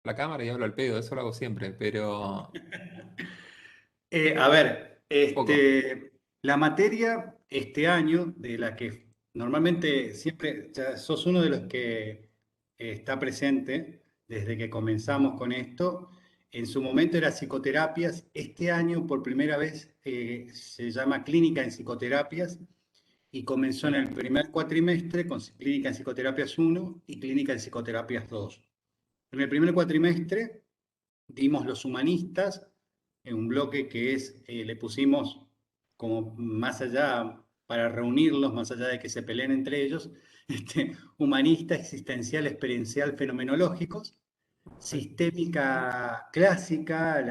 la cámara y hablo al pedo, eso lo hago siempre, pero A ver, poco. la materia este año, de la que normalmente siempre ya sos uno de los que está presente desde que comenzamos con esto, en su momento era psicoterapias, este año por primera vez se llama clínica en psicoterapias y comenzó en el primer cuatrimestre con clínica en psicoterapias uno y clínica en psicoterapias 2. En el primer cuatrimestre dimos los humanistas, en un bloque que es, le pusimos como más allá, para reunirlos, más allá de que se peleen entre ellos, humanista, existencial, experiencial, fenomenológicos, sistémica clásica,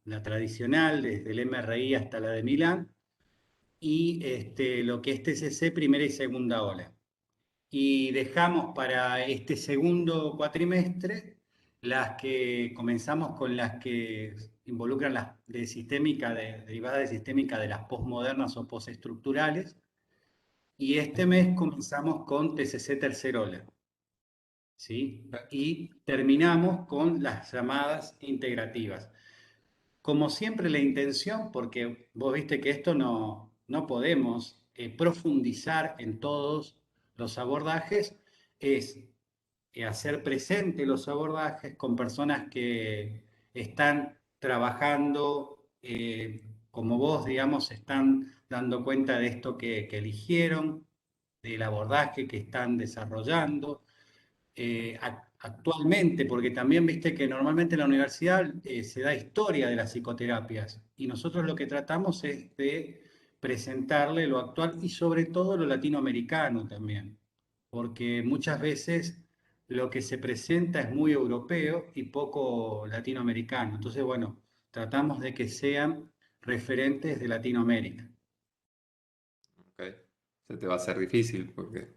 la tradicional, desde el MRI hasta la de Milán, y lo que es TCC, primera y segunda ola. Y dejamos para este segundo cuatrimestre las que comenzamos con las que involucran las de sistémica, derivadas de sistémica de las posmodernas o postestructurales. Y este mes comenzamos con TCC tercerola, ¿sí? Y terminamos con las llamadas integrativas. Como siempre, la intención, porque vos viste que esto no podemos profundizar en todos los abordajes, es hacer presente los abordajes con personas que están trabajando, como vos, digamos, están dando cuenta de esto que eligieron, del abordaje que están desarrollando actualmente, porque también viste que normalmente en la universidad se da historia de las psicoterapias y nosotros lo que tratamos es de presentarle lo actual y sobre todo lo latinoamericano también, porque muchas veces lo que se presenta es muy europeo y poco latinoamericano. Entonces, bueno, tratamos de que sean referentes de Latinoamérica. Ok. Se te va a hacer difícil porque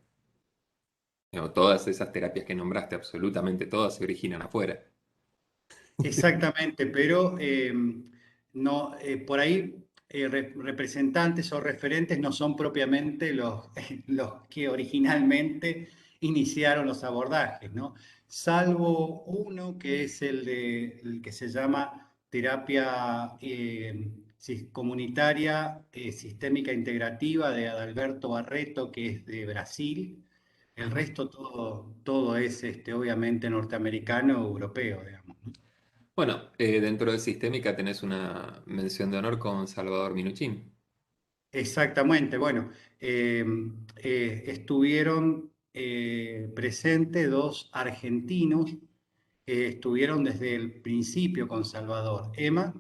todas esas terapias que nombraste, absolutamente todas se originan afuera. Exactamente, pero no, por ahí representantes o referentes no son propiamente los que originalmente iniciaron los abordajes, ¿no? Salvo uno que es el que se llama terapia comunitaria sistémica integrativa de Adalberto Barreto, que es de Brasil. El Ujú. resto todo es obviamente norteamericano o europeo, digamos. Bueno, dentro de Sistémica tenés una mención de honor con Salvador Minuchin. Exactamente, bueno, estuvieron presentes dos argentinos que estuvieron desde el principio con Salvador, Emma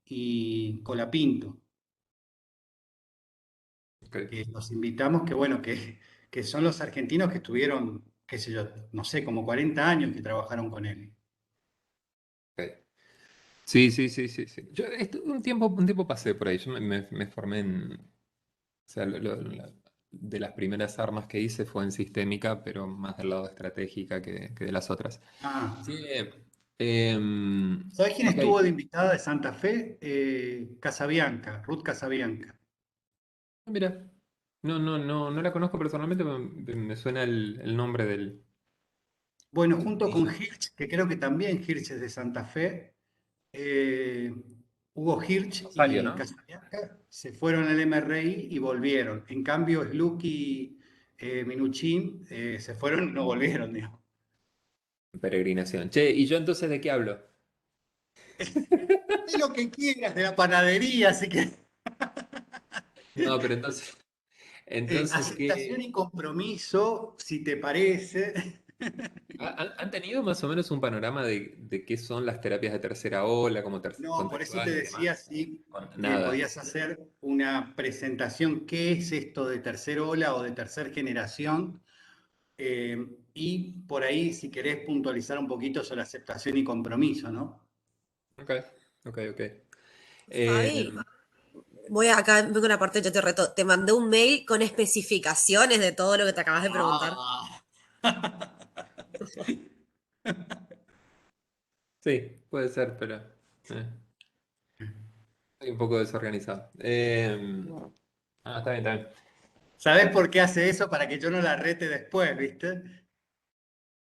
y Colapinto, Ok, que los invitamos, que bueno, que son los argentinos que estuvieron, qué sé yo, no sé, como 40 años que trabajaron con él. ok. Sí, sí, sí, sí, sí. Yo un tiempo pasé por ahí. Yo me formé en. O sea, de las primeras armas que hice fue en Sistémica, pero más del lado estratégica que de las otras. Ah, Sí, ¿sabés quién ok. estuvo de invitada de Santa Fe? Casabianca, Ruth Casabianca. Mira, no la conozco personalmente, pero me suena el nombre Bueno, de junto con ella. Hirsch, que creo que también Hirsch es de Santa Fe, eh, Hugo Hirsch Rosario, y ¿no? Casabianca se fueron al MRI y volvieron. En cambio, Sluck y Minuchin se fueron y no volvieron, digamos. Peregrinación. Che, ¿y yo entonces de qué hablo? De lo que quieras, de la panadería, así que No, pero entonces, aceptación ¿qué? y compromiso, si te parece. ¿Han tenido más o menos un panorama de qué son las terapias de tercera ola, como No, por eso te contextuales y demás? decía si Nada. podías hacer una presentación, qué es esto de tercera ola o de tercera generación. Y por ahí, si querés puntualizar un poquito sobre aceptación y compromiso, ¿no? Ok, ok, ok. Fabi, Eh, voy acá, vengo una parte, yo te reto. Te mandé un mail con especificaciones de todo lo que te acabas de preguntar. Ah. sí, puede ser, pero eh, estoy un poco desorganizado. Está bien, está bien. ¿Sabés por qué hace eso? Para que yo no la rete después, ¿viste?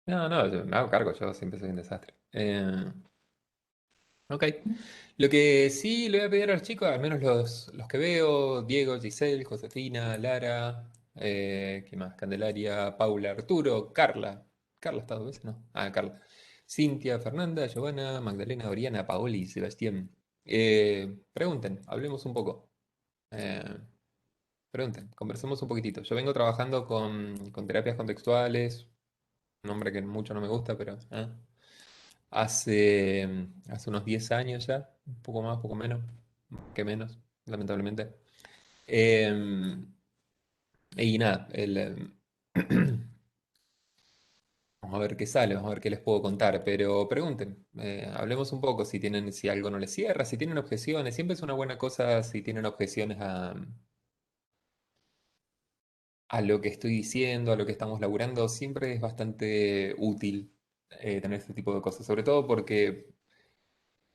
No, no, yo me hago cargo, yo siempre soy un desastre. Eh, ok. Lo que sí le voy a pedir a los chicos, al menos los que veo, Diego, Giselle, Josefina, Lara, ¿qué más? Candelaria, Paula, Arturo, Carla. Carla está dos veces, ¿no? Ah, Carla. Cintia, Fernanda, Giovanna, Magdalena, Oriana, Paoli, Sebastián. Pregunten, hablemos un poco. Eh, Pregunten, conversemos un poquitito. Yo vengo trabajando con terapias contextuales, un nombre que mucho no me gusta, pero hace unos 10 años ya, un poco más, poco menos, que menos, lamentablemente. Em, y nada, vamos a ver qué sale, vamos a ver qué les puedo contar, pero pregunten, hablemos un poco si algo no les cierra, si tienen objeciones, siempre es una buena cosa si tienen objeciones a lo que estoy diciendo, a lo que estamos laburando, siempre es bastante útil tener este tipo de cosas, sobre todo porque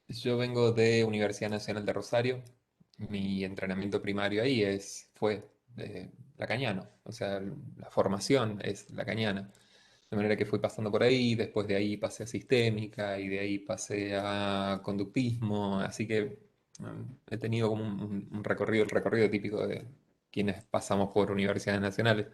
yo vengo de Universidad Nacional de Rosario. Mi entrenamiento primario ahí fue lacaniano, o sea, la formación es lacaniana. De manera que fui pasando por ahí, después de ahí pasé a sistémica y de ahí pasé a conductismo, así que he tenido como un recorrido, el recorrido típico de quienes pasamos por universidades nacionales.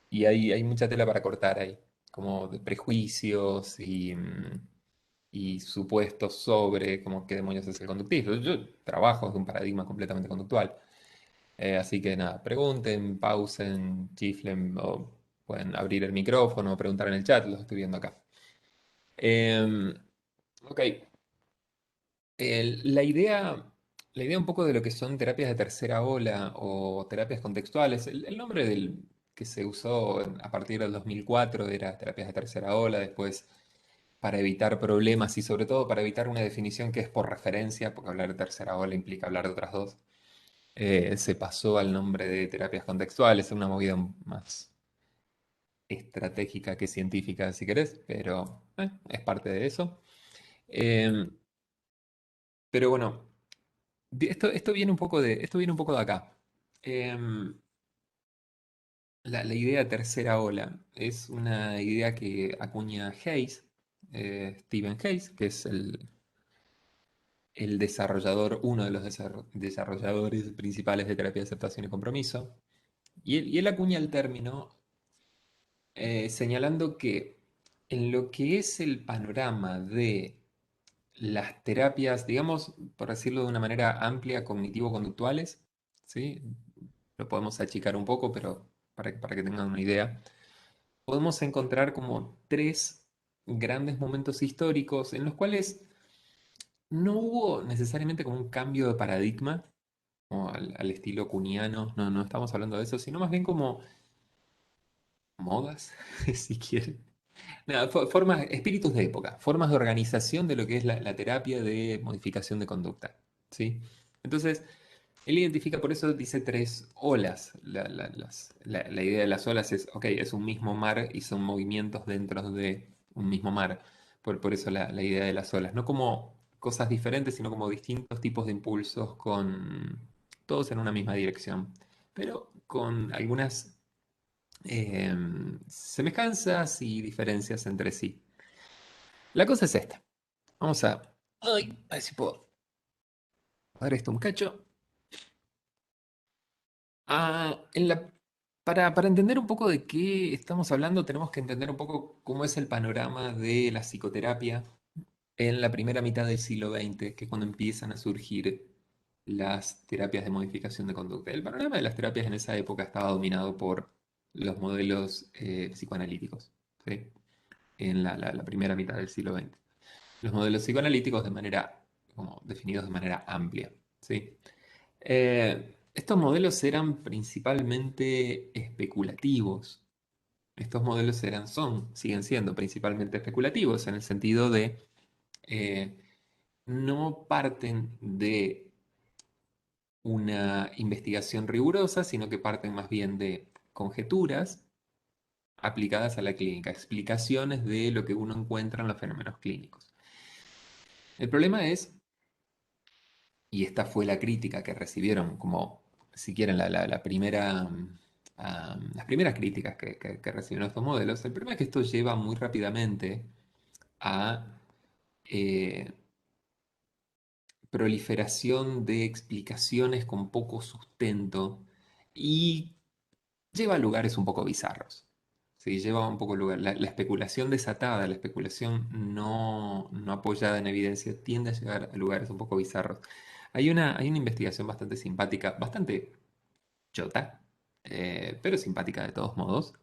Y hay mucha tela para cortar ahí, como de prejuicios y supuestos sobre como qué demonios es el conductismo. Yo trabajo desde un paradigma completamente conductual. Así que nada, pregunten, pausen, chiflen o pueden abrir el micrófono o preguntar en el chat, los estoy viendo acá. Em, ok, la idea un poco de lo que son terapias de tercera ola o terapias contextuales, el nombre que se usó a partir del 2004 era terapias de tercera ola, después para evitar problemas y sobre todo para evitar una definición que es por referencia, porque hablar de tercera ola implica hablar de otras dos, se pasó al nombre de terapias contextuales, es una movida más estratégica que científica, si querés, pero es parte de eso. Em, pero bueno, esto viene un poco de acá. Em, la idea tercera ola es una idea que acuña Hayes, Stephen Hayes, que es el desarrollador, uno de los desarrolladores principales de terapia de aceptación y compromiso. Y él acuña el término señalando que en lo que es el panorama de las terapias, digamos, por decirlo de una manera amplia, cognitivo-conductuales, ¿sí? Lo podemos achicar un poco, pero para que tengan una idea, podemos encontrar como tres grandes momentos históricos en los cuales no hubo necesariamente como un cambio de paradigma, como al estilo cuniano, no estamos hablando de eso, sino más bien como modas, si quieren. Nada, formas, espíritus de época, formas de organización de lo que es la terapia de modificación de conducta, ¿sí? Entonces, él identifica, por eso dice tres olas. La idea de las olas es, ok, es un mismo mar y son movimientos dentro de un mismo mar. Por eso la idea de las olas, no como cosas diferentes, sino como distintos tipos de impulsos con todos en una misma dirección, pero con algunas semejanzas y diferencias entre sí. La cosa es esta. Vamos a ver si puedo dar esto un cacho. Ah, para entender un poco de qué estamos hablando, tenemos que entender un poco cómo es el panorama de la psicoterapia en la primera mitad del siglo XX, que es cuando empiezan a surgir las terapias de modificación de conducta. El panorama de las terapias en esa época estaba dominado por los modelos psicoanalíticos, ¿sí? En la primera mitad del siglo XX. Los modelos psicoanalíticos de manera, como definidos de manera amplia, ¿sí? Estos modelos eran principalmente especulativos. Estos modelos siguen siendo principalmente especulativos en el sentido de eh, no parten de una investigación rigurosa, sino que parten más bien de conjeturas aplicadas a la clínica, explicaciones de lo que uno encuentra en los fenómenos clínicos. El problema es, y esta fue la crítica que recibieron, como si quieren la primera, las primeras críticas que recibieron estos modelos, el problema es que esto lleva muy rápidamente a eh, proliferación de explicaciones con poco sustento y lleva a lugares un poco bizarros. Sí, lleva un poco lugar. La especulación desatada, la especulación no apoyada en evidencia, tiende a llegar a lugares un poco bizarros. Hay una investigación bastante simpática, bastante chota, pero simpática de todos modos,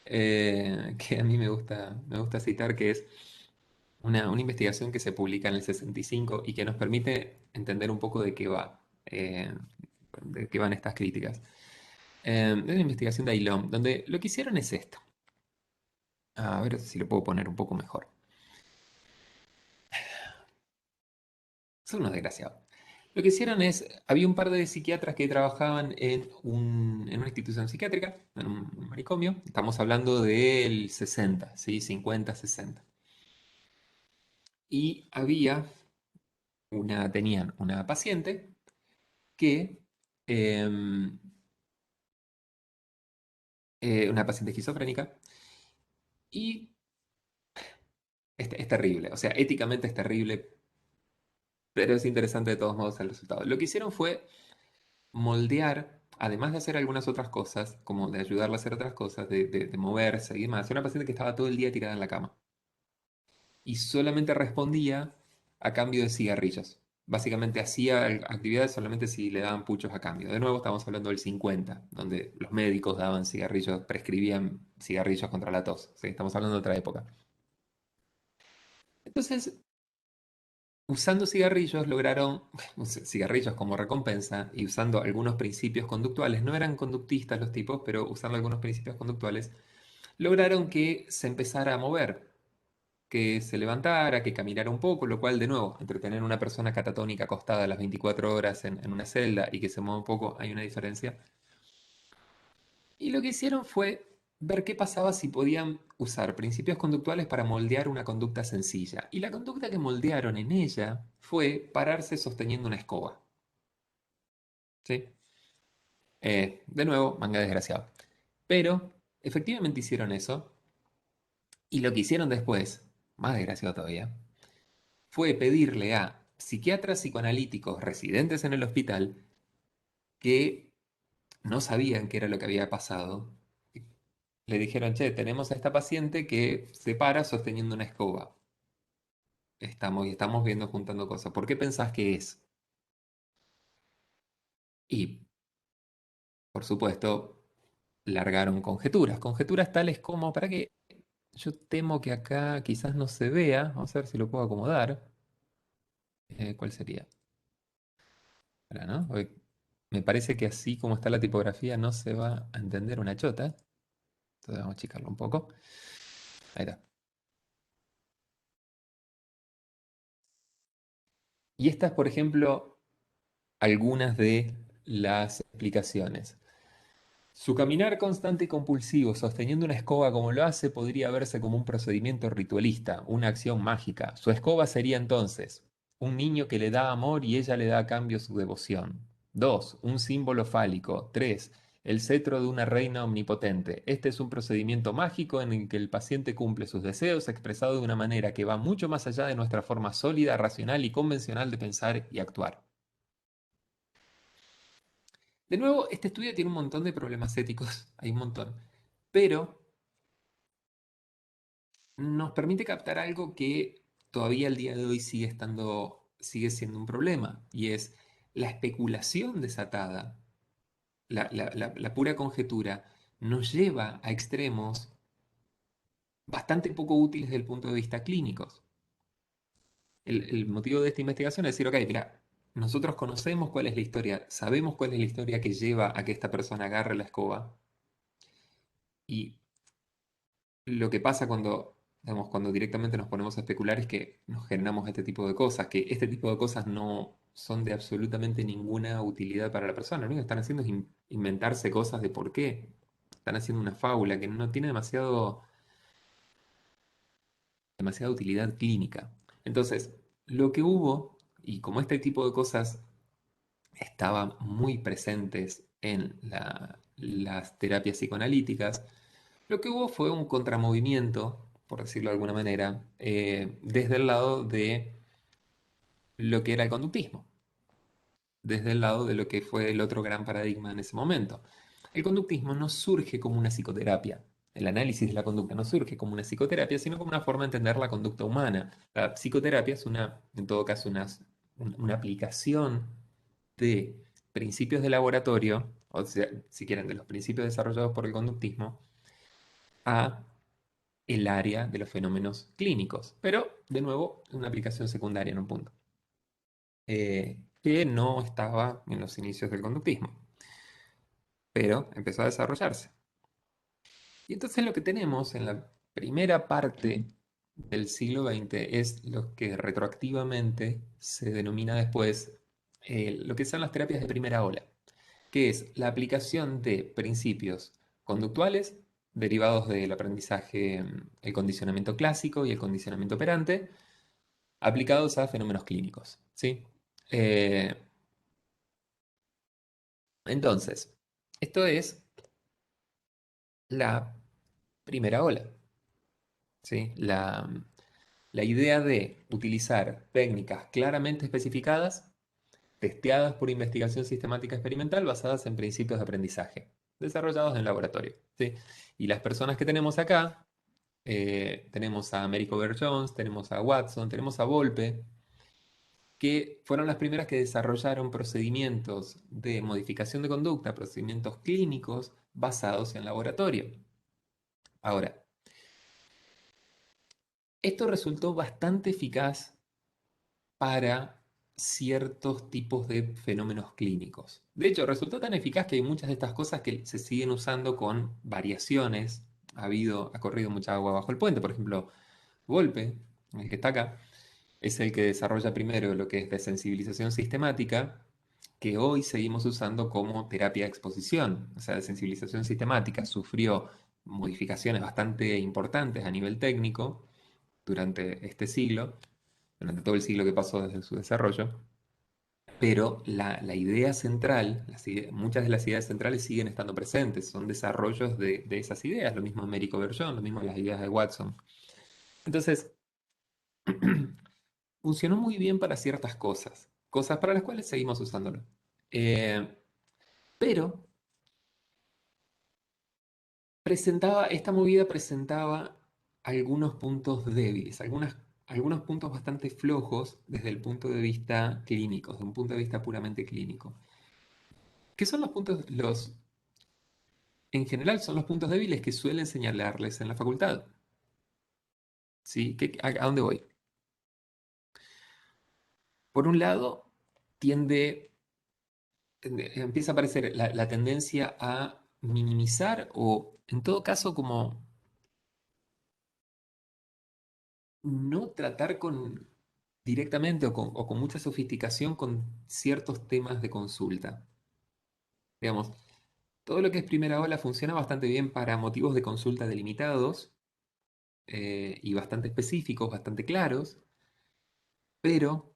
que a mí me gusta citar, que es una investigación que se publica en el 65 y que nos permite entender un poco de qué van estas críticas. Es una investigación de ILOM, donde lo que hicieron es esto. A ver si lo puedo poner un poco mejor. Son unos desgraciados. Lo que hicieron es, había un par de psiquiatras que trabajaban en una institución psiquiátrica, en un manicomio. Estamos hablando del 60, ¿sí? 50, 60. Y tenían una paciente que, em, una paciente esquizofrénica, y es terrible, o sea, éticamente es terrible, pero es interesante de todos modos el resultado. Lo que hicieron fue moldear, además de hacer algunas otras cosas, como de ayudarla a hacer otras cosas, de moverse y demás, era una paciente que estaba todo el día tirada en la cama y solamente respondía a cambio de cigarrillos. Básicamente hacía actividades solamente si le daban puchos a cambio. De nuevo estamos hablando del 50, donde los médicos daban cigarrillos, prescribían cigarrillos contra la tos. ¿Sí? Estamos hablando de otra época. Entonces, usando cigarrillos lograron, cigarrillos como recompensa y usando algunos principios conductuales, no eran conductistas los tipos, pero usando algunos principios conductuales, lograron que se empezara a mover, que se levantara, que caminara un poco, lo cual de nuevo, entre tener una persona catatónica acostada las 24 horas en una celda y que se mueva un poco, hay una diferencia. Y lo que hicieron fue ver qué pasaba si podían usar principios conductuales para moldear una conducta sencilla. Y la conducta que moldearon en ella fue pararse sosteniendo una escoba. ¿Sí? De nuevo, manga desgraciado. Pero efectivamente hicieron eso. Y lo que hicieron después, más desgraciado todavía, fue pedirle a psiquiatras psicoanalíticos residentes en el hospital que no sabían qué era lo que había pasado. Le dijeron, che, tenemos a esta paciente que se para sosteniendo una escoba. Estamos viendo juntando cosas. ¿Por qué pensás que es? Y, por supuesto, largaron conjeturas. Conjeturas tales como, para que yo temo que acá quizás no se vea. Vamos a ver si lo puedo acomodar. ¿Cuál sería? Ahora, ¿no? Porque me parece que así como está la tipografía no se va a entender una chota. Entonces vamos a achicarlo un poco. Ahí está. Y estas, por ejemplo, algunas de las explicaciones. Su caminar constante y compulsivo, sosteniendo una escoba como lo hace, podría verse como un procedimiento ritualista, una acción mágica. Su escoba sería entonces un niño que le da amor y ella le da a cambio su devoción. 2. Un símbolo fálico. 3. El cetro de una reina omnipotente. Este es un procedimiento mágico en el que el paciente cumple sus deseos expresado de una manera que va mucho más allá de nuestra forma sólida, racional y convencional de pensar y actuar. De nuevo, este estudio tiene un montón de problemas éticos, hay un montón, pero nos permite captar algo que todavía al día de hoy sigue siendo un problema, y es la especulación desatada, la pura conjetura, nos lleva a extremos bastante poco útiles desde el punto de vista clínicos. El motivo de esta investigación es decir, ok, mira, nosotros conocemos cuál es la historia, sabemos cuál es la historia que lleva a que esta persona agarre la escoba, y lo que pasa cuando directamente nos ponemos a especular es que nos generamos este tipo de cosas, que este tipo de cosas no son de absolutamente ninguna utilidad para la persona. Lo único que están haciendo es inventarse cosas de por qué. Están haciendo una fábula que no tiene demasiada utilidad clínica. Entonces, lo que hubo, y como este tipo de cosas estaban muy presentes en las terapias psicoanalíticas, lo que hubo fue un contramovimiento por decirlo de alguna manera, desde el lado de lo que era el conductismo, desde el lado de lo que fue el otro gran paradigma en ese momento. El conductismo no surge como una psicoterapia. El análisis de la conducta no surge como una psicoterapia, sino como una forma de entender la conducta humana. La psicoterapia es en todo caso, una aplicación de principios de laboratorio, o sea, si quieren, de los principios desarrollados por el conductismo, a el área de los fenómenos clínicos. Pero, de nuevo, una aplicación secundaria en un punto, que no estaba en los inicios del conductismo, pero empezó a desarrollarse. Y entonces lo que tenemos en la primera parte del siglo XX es lo que retroactivamente se denomina después lo que son las terapias de primera ola, que es la aplicación de principios conductuales derivados del aprendizaje, el condicionamiento clásico y el condicionamiento operante, aplicados a fenómenos clínicos, ¿sí? Eh, entonces, esto es la primera ola, ¿sí? La idea de utilizar técnicas claramente especificadas, testeadas por investigación sistemática experimental, basadas en principios de aprendizaje, desarrollados en laboratorio, ¿sí? Y las personas que tenemos acá, tenemos a Americo Jones, tenemos a Watson, tenemos a Volpe, que fueron las primeras que desarrollaron procedimientos de modificación de conducta, procedimientos clínicos basados en laboratorio. Ahora, esto resultó bastante eficaz para ciertos tipos de fenómenos clínicos. De hecho, resultó tan eficaz que hay muchas de estas cosas que se siguen usando con variaciones. Ha corrido mucha agua bajo el puente. Por ejemplo, Volpe, el que está acá, es el que desarrolla primero lo que es desensibilización sistemática, que hoy seguimos usando como terapia de exposición. O sea, desensibilización sistemática sufrió modificaciones bastante importantes a nivel técnico durante este siglo, durante todo el siglo que pasó desde su desarrollo, pero la idea central, muchas de las ideas centrales siguen estando presentes, son desarrollos de esas ideas, lo mismo Américo Berjón, lo mismo las ideas de Watson. Entonces, funcionó muy bien para ciertas cosas, cosas para las cuales seguimos usándolo. Eh, pero esta movida presentaba algunos puntos débiles, algunos puntos bastante flojos desde el punto de vista clínico, desde un punto de vista puramente clínico. ¿Qué son los puntos, en general son los puntos débiles que suelen señalarles en la facultad? ¿Sí? ¿A dónde voy? Por un lado, empieza a aparecer la tendencia a minimizar o, en todo caso, como no tratar directamente o con mucha sofisticación con ciertos temas de consulta. Digamos, todo lo que es primera ola funciona bastante bien para motivos de consulta delimitados y bastante específicos, bastante claros, pero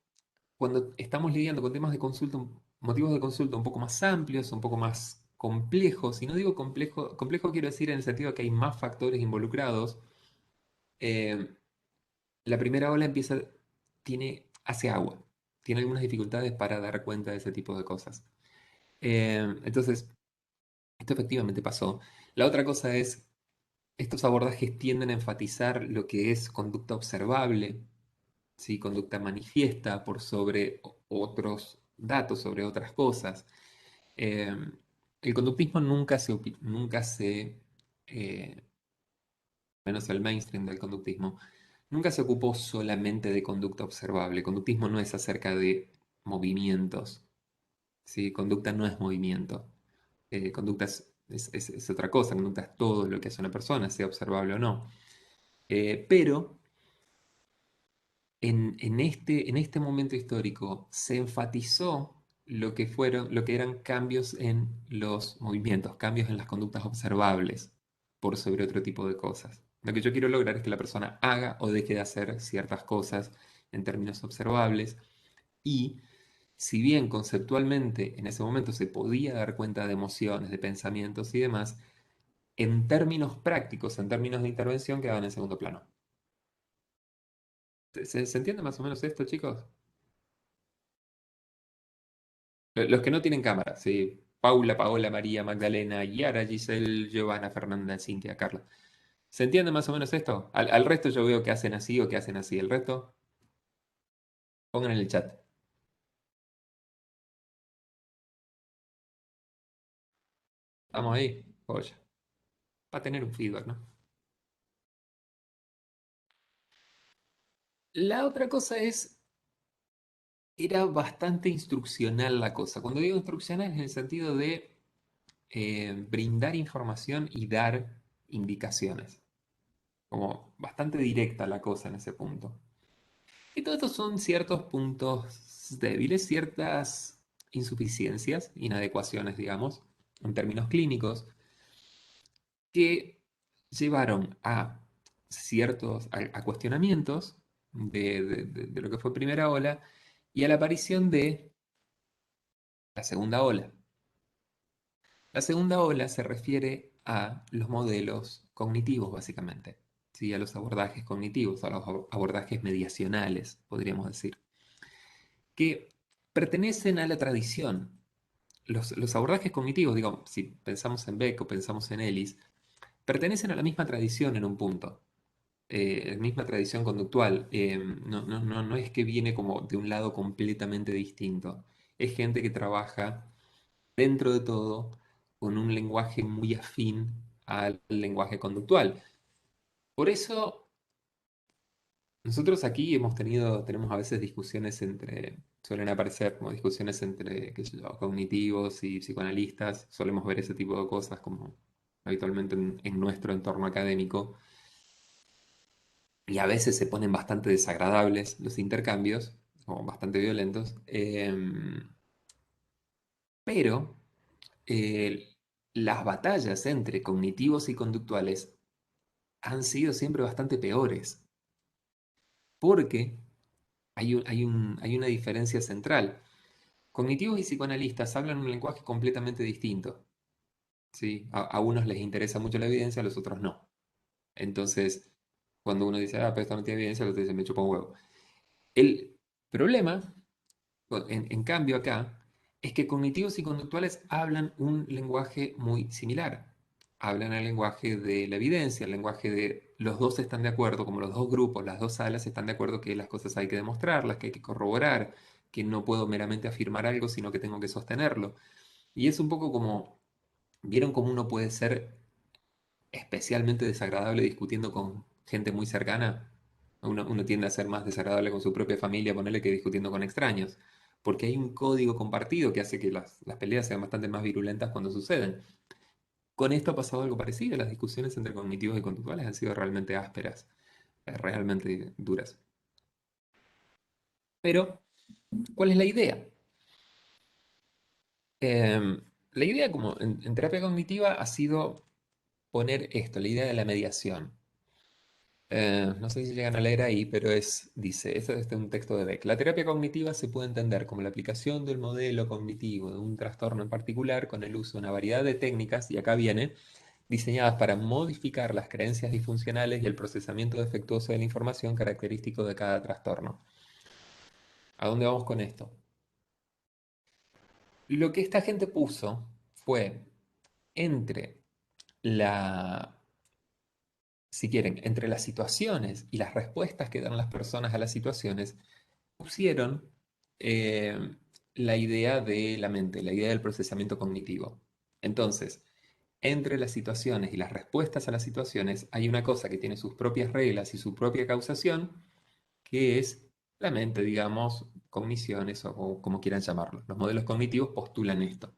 cuando estamos lidiando con temas de consulta, motivos de consulta un poco más amplios, un poco más complejos, y no digo complejo, complejo quiero decir en el sentido de que hay más factores involucrados, eh, la primera ola hace agua, tiene algunas dificultades para dar cuenta de ese tipo de cosas. Entonces, esto efectivamente pasó. La otra cosa es, estos abordajes tienden a enfatizar lo que es conducta observable, ¿sí? Conducta manifiesta por sobre otros datos, sobre otras cosas. Eh, el conductismo menos el mainstream del conductismo, nunca se ocupó solamente de conducta observable. El conductismo no es acerca de movimientos, ¿sí? Conducta no es movimiento. Conducta es otra cosa, conducta es todo lo que hace una persona, sea observable o no. Pero en este momento histórico se enfatizó lo que eran cambios en los movimientos, cambios en las conductas observables, por sobre otro tipo de cosas. Lo que yo quiero lograr es que la persona haga o deje de hacer ciertas cosas en términos observables y si bien conceptualmente en ese momento se podía dar cuenta de emociones, de pensamientos y demás, en términos prácticos, en términos de intervención, quedaban en segundo plano. ¿Se entiende más o menos esto, chicos? Los que no tienen cámara, sí. Paula, Paola, María, Magdalena, Yara, Giselle, Giovanna, Fernanda, Cintia, Carla. ¿Se entiende más o menos esto? Al resto yo veo que hacen así o que hacen así. El resto, pongan en el chat. Estamos ahí. Joya. Va a tener un feedback, ¿no? La otra cosa es, era bastante instruccional la cosa. Cuando digo instruccional es en el sentido de brindar información y dar indicaciones. Como bastante directa la cosa en ese punto. Y todo esto son ciertos puntos débiles, ciertas insuficiencias, inadecuaciones, digamos, en términos clínicos, que llevaron a ciertos a cuestionamientos de lo que fue primera ola y a la aparición de la segunda ola. La segunda ola se refiere a los modelos cognitivos, básicamente, ¿sí? A los abordajes cognitivos, a los abordajes mediacionales, podríamos decir, que pertenecen a la tradición. Los abordajes cognitivos, digo, si pensamos en Beck o pensamos en Ellis, pertenecen a la misma tradición en un punto, misma tradición conductual. No es que viene como de un lado completamente distinto. Es gente que trabaja dentro de todo con un lenguaje muy afín al lenguaje conductual. Por eso nosotros aquí tenemos a veces discusiones suelen aparecer como discusiones entre, qué sé yo, cognitivos y psicoanalistas. Solemos ver ese tipo de cosas como habitualmente en nuestro entorno académico. Y a veces se ponen bastante desagradables los intercambios, o bastante violentos. Pero las batallas entre cognitivos y conductuales han sido siempre bastante peores, porque hay una diferencia central. Cognitivos y psicoanalistas hablan un lenguaje completamente distinto, ¿sí? A unos les interesa mucho la evidencia, a los otros no. Entonces, cuando uno dice, ah, pero esto no tiene evidencia, el otro dice, me chupa un huevo. El problema, en cambio acá, es que cognitivos y conductuales hablan un lenguaje muy similar. Hablan el lenguaje de la evidencia, el lenguaje de los dos están de acuerdo, como los dos grupos, las dos alas están de acuerdo que las cosas hay que demostrarlas, que hay que corroborar, que no puedo meramente afirmar algo, sino que tengo que sostenerlo. Y es un poco como, ¿vieron cómo uno puede ser especialmente desagradable discutiendo con gente muy cercana? Uno tiende a ser más desagradable con su propia familia, ponerle que discutiendo con extraños, porque hay un código compartido que hace que las peleas sean bastante más virulentas cuando suceden. Con esto ha pasado algo parecido, las discusiones entre cognitivos y conductuales han sido realmente ásperas, realmente duras. Pero, ¿cuál es la idea? La idea como en terapia cognitiva ha sido poner esto, la idea de la mediación. No sé si llegan a leer ahí, pero dice, este es un texto de Beck. La terapia cognitiva se puede entender como la aplicación del modelo cognitivo de un trastorno en particular con el uso de una variedad de técnicas, y acá viene, diseñadas para modificar las creencias disfuncionales y el procesamiento defectuoso de la información característico de cada trastorno. ¿A dónde vamos con esto? Lo que esta gente puso fue entre la si quieren, entre las situaciones y las respuestas que dan las personas a las situaciones, pusieron eh, la idea de la mente, la idea del procesamiento cognitivo. Entonces, entre las situaciones y las respuestas a las situaciones hay una cosa que tiene sus propias reglas y su propia causación, que es la mente, digamos, cogniciones o como quieran llamarlo. Los modelos cognitivos postulan esto.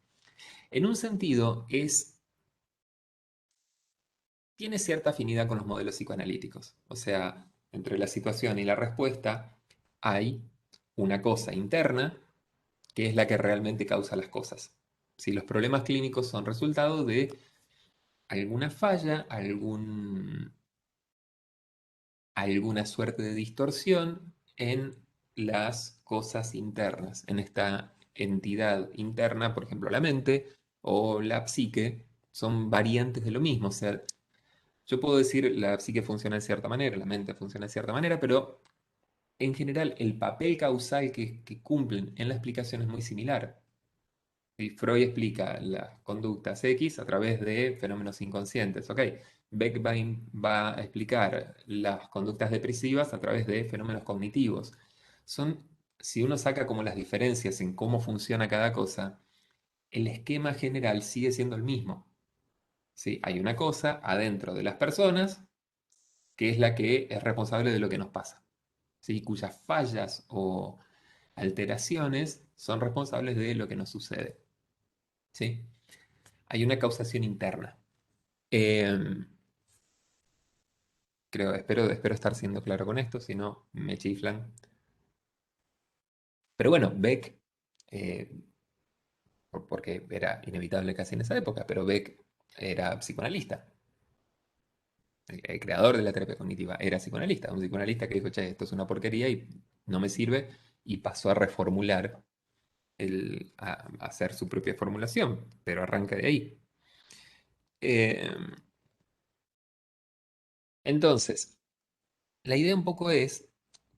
En un sentido, tiene cierta afinidad con los modelos psicoanalíticos. O sea, entre la situación y la respuesta hay una cosa interna que es la que realmente causa las cosas. Si los problemas clínicos son resultado de alguna falla, alguna suerte de distorsión en las cosas internas, en esta entidad interna, por ejemplo, la mente o la psique, son variantes de lo mismo. O sea, yo puedo decir la psique funciona de cierta manera, la mente funciona de cierta manera, pero en general el papel causal que cumplen en la explicación es muy similar. Y Freud explica las conductas X a través de fenómenos inconscientes. Ok, Beck va a explicar las conductas depresivas a través de fenómenos cognitivos. Son, si uno saca como las diferencias en cómo funciona cada cosa, el esquema general sigue siendo el mismo. ¿Sí? Hay una cosa adentro de las personas que es la que es responsable de lo que nos pasa, ¿sí? Cuyas fallas o alteraciones son responsables de lo que nos sucede. ¿Sí? Hay una causación interna. Em, espero estar siendo claro con esto, si no me chiflan. Pero bueno, Beck, eh, porque era inevitable casi en esa época, pero Beck era psicoanalista. El creador de la terapia cognitiva era psicoanalista. Un psicoanalista que dijo, che, esto es una porquería y no me sirve, y pasó a reformular, a hacer su propia formulación, pero arranca de ahí. Em, entonces, la idea un poco es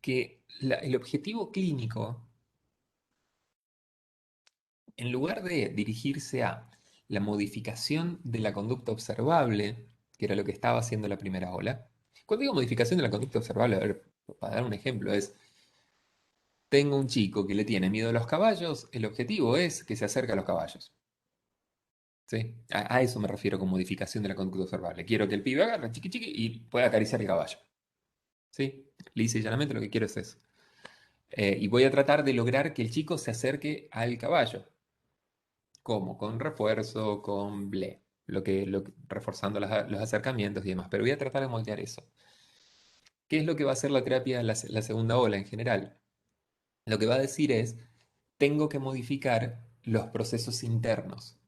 que el objetivo clínico, en lugar de dirigirse a la modificación de la conducta observable, que era lo que estaba haciendo la primera ola, cuando digo modificación de la conducta observable, a ver, para dar un ejemplo, es, tengo un chico que le tiene miedo a los caballos, el objetivo es que se acerque a los caballos. ¿Sí? A eso me refiero con modificación de la conducta observable. Quiero que el pibe agarre chiqui chiqui y pueda acariciar el caballo. ¿Sí? Lisa y llanamente lo que quiero es eso. Y voy a tratar de lograr que el chico se acerque al caballo. ¿Cómo? Con refuerzo, con ble, reforzando los acercamientos y demás. Pero voy a tratar de moldear eso. ¿Qué es lo que va a hacer la terapia la segunda ola en general? Lo que va a decir es, tengo que modificar los procesos internos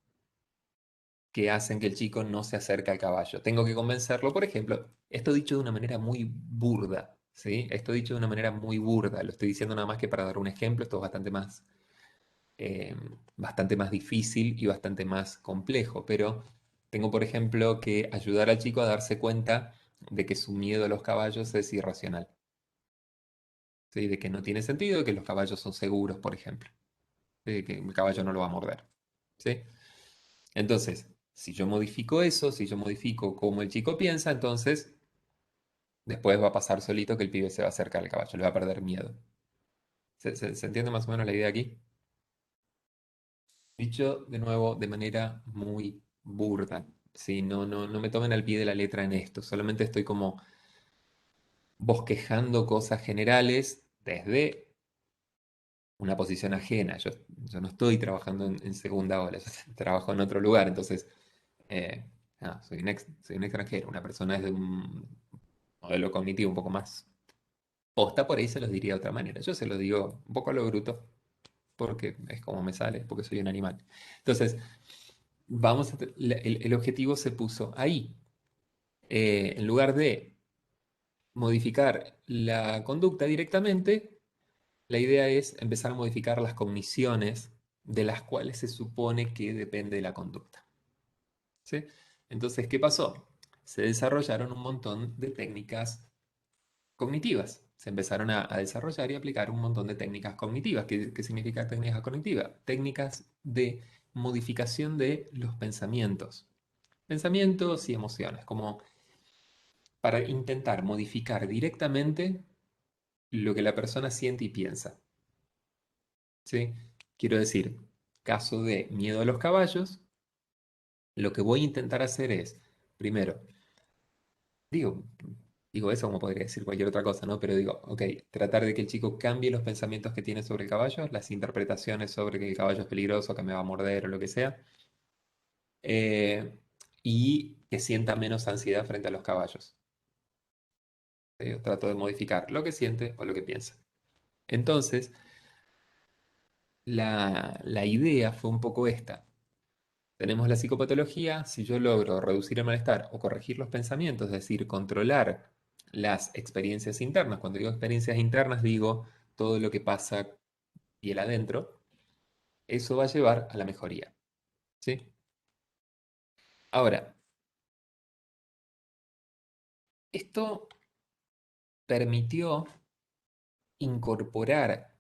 que hacen que el chico no se acerque al caballo. Tengo que convencerlo, por ejemplo, esto dicho de una manera muy burda, ¿sí? Esto dicho de una manera muy burda, lo estoy diciendo nada más que para dar un ejemplo, esto es bastante más difícil y bastante más complejo, pero tengo, por ejemplo, que ayudar al chico a darse cuenta de que su miedo a los caballos es irracional, ¿sí? De que no tiene sentido, que los caballos son seguros, por ejemplo, de que el caballo no lo va a morder, ¿sí? Entonces, si yo modifico eso, si yo modifico cómo el chico piensa, entonces después va a pasar solito que el pibe se va a acercar al caballo, le va a perder miedo. ¿Se entiende más o menos la idea aquí? Dicho de nuevo de manera muy burda. Sí, no me tomen al pie de la letra en esto. Solamente estoy como bosquejando cosas generales desde una posición ajena. Yo no estoy trabajando en segunda ola, yo trabajo en otro lugar. Entonces, eh, soy un extranjero, una persona es de un modelo cognitivo un poco más posta, por ahí se los diría de otra manera. Yo se lo digo un poco a lo bruto, porque es como me sale, porque soy un animal. Entonces, el objetivo se puso ahí. En lugar de modificar la conducta directamente, la idea es empezar a modificar las cogniciones de las cuales se supone que depende la conducta. ¿Sí? Entonces, ¿qué pasó? Se desarrollaron un montón de técnicas cognitivas. Se empezaron a desarrollar y aplicar un montón de técnicas cognitivas. ¿Qué significa técnicas cognitivas? Técnicas de modificación de los pensamientos. Pensamientos y emociones, como para intentar modificar directamente lo que la persona siente y piensa. ¿Sí? Quiero decir, caso de miedo a los caballos, lo que voy a intentar hacer es, primero, digo, digo eso como podría decir cualquier otra cosa, ¿no? Pero digo, ok, tratar de que el chico cambie los pensamientos que tiene sobre el caballo, las interpretaciones sobre que el caballo es peligroso, que me va a morder o lo que sea, eh, y que sienta menos ansiedad frente a los caballos. Trato de modificar lo que siente o lo que piensa. Entonces, la idea fue un poco esta. Tenemos la psicopatología, si yo logro reducir el malestar o corregir los pensamientos, es decir, controlar las experiencias internas. Cuando digo experiencias internas, digo todo lo que pasa piel adentro, eso va a llevar a la mejoría. ¿Sí? Ahora, esto permitió incorporar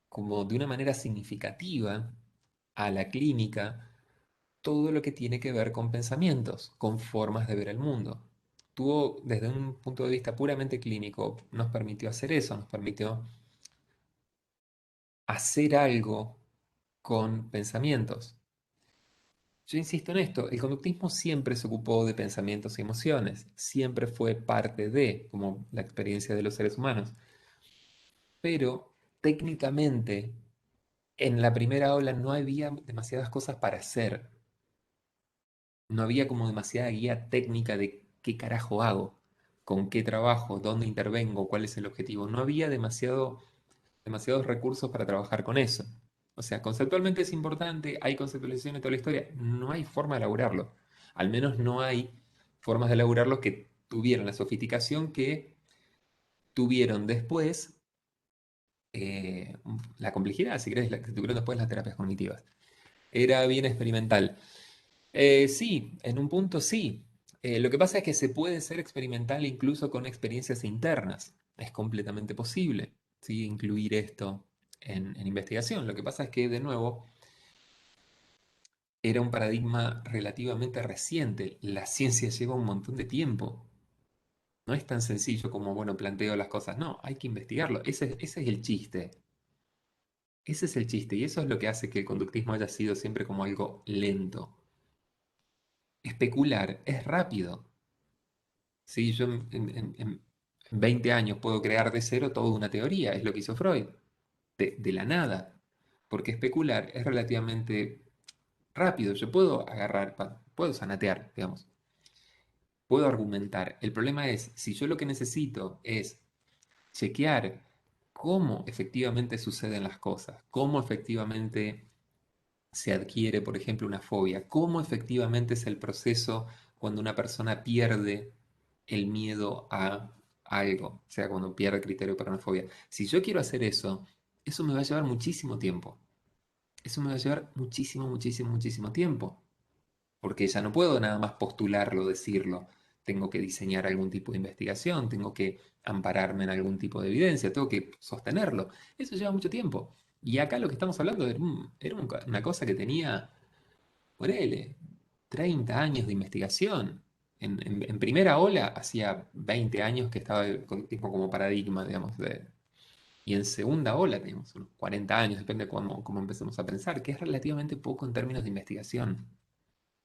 como de una manera significativa a la clínica todo lo que tiene que ver con pensamientos, con formas de ver el mundo. Tuvo, desde un punto de vista puramente clínico, nos permitió hacer eso, nos permitió hacer algo con pensamientos. Yo insisto en esto, el conductismo siempre se ocupó de pensamientos y emociones, siempre fue parte de, como la experiencia de los seres humanos, pero técnicamente en la primera ola no había demasiadas cosas para hacer, no había como demasiada guía técnica de qué carajo hago, con qué trabajo, dónde intervengo, cuál es el objetivo, no había demasiados recursos para trabajar con eso. O sea, conceptualmente es importante, hay conceptualización de toda la historia, no hay forma de elaborarlo. Al menos no hay formas de elaborarlo que tuvieran la sofisticación que tuvieron después, la complejidad, si querés, la que tuvieron después las terapias cognitivas. Era bien experimental. Sí, en un punto sí. Lo que pasa es que se puede ser experimental incluso con experiencias internas. Es completamente posible, ¿sí? Incluir esto en investigación. Lo que pasa es que, de nuevo, era un paradigma relativamente reciente. La ciencia lleva un montón de tiempo. No es tan sencillo como, bueno, planteo las cosas. No, hay que investigarlo. Ese es el chiste. Ese es el chiste. Y eso es lo que hace que el conductismo haya sido siempre como algo lento. Especular es rápido. Sí, yo en 20 años puedo crear de cero toda una teoría, es lo que hizo Freud, de la nada, porque especular es relativamente rápido, yo puedo agarrar, puedo zanatear, digamos, puedo argumentar. El problema es, si yo lo que necesito es chequear cómo efectivamente suceden las cosas, cómo efectivamente se adquiere, por ejemplo, una fobia, cómo efectivamente es el proceso cuando una persona pierde el miedo a algo, o sea, cuando pierde criterio para una fobia. Si yo quiero hacer eso, eso me va a llevar muchísimo tiempo. Eso me va a llevar muchísimo, muchísimo, muchísimo tiempo. Porque ya no puedo nada más postularlo, decirlo. Tengo que diseñar algún tipo de investigación, tengo que ampararme en algún tipo de evidencia, tengo que sostenerlo. Eso lleva mucho tiempo. Y acá lo que estamos hablando una cosa que tenía, ponele, 30 años de investigación. En primera ola hacía 20 años que estaba el conductismo como paradigma, digamos, y en segunda ola tenemos unos 40 años, depende de cómo empecemos a pensar, que es relativamente poco en términos de investigación.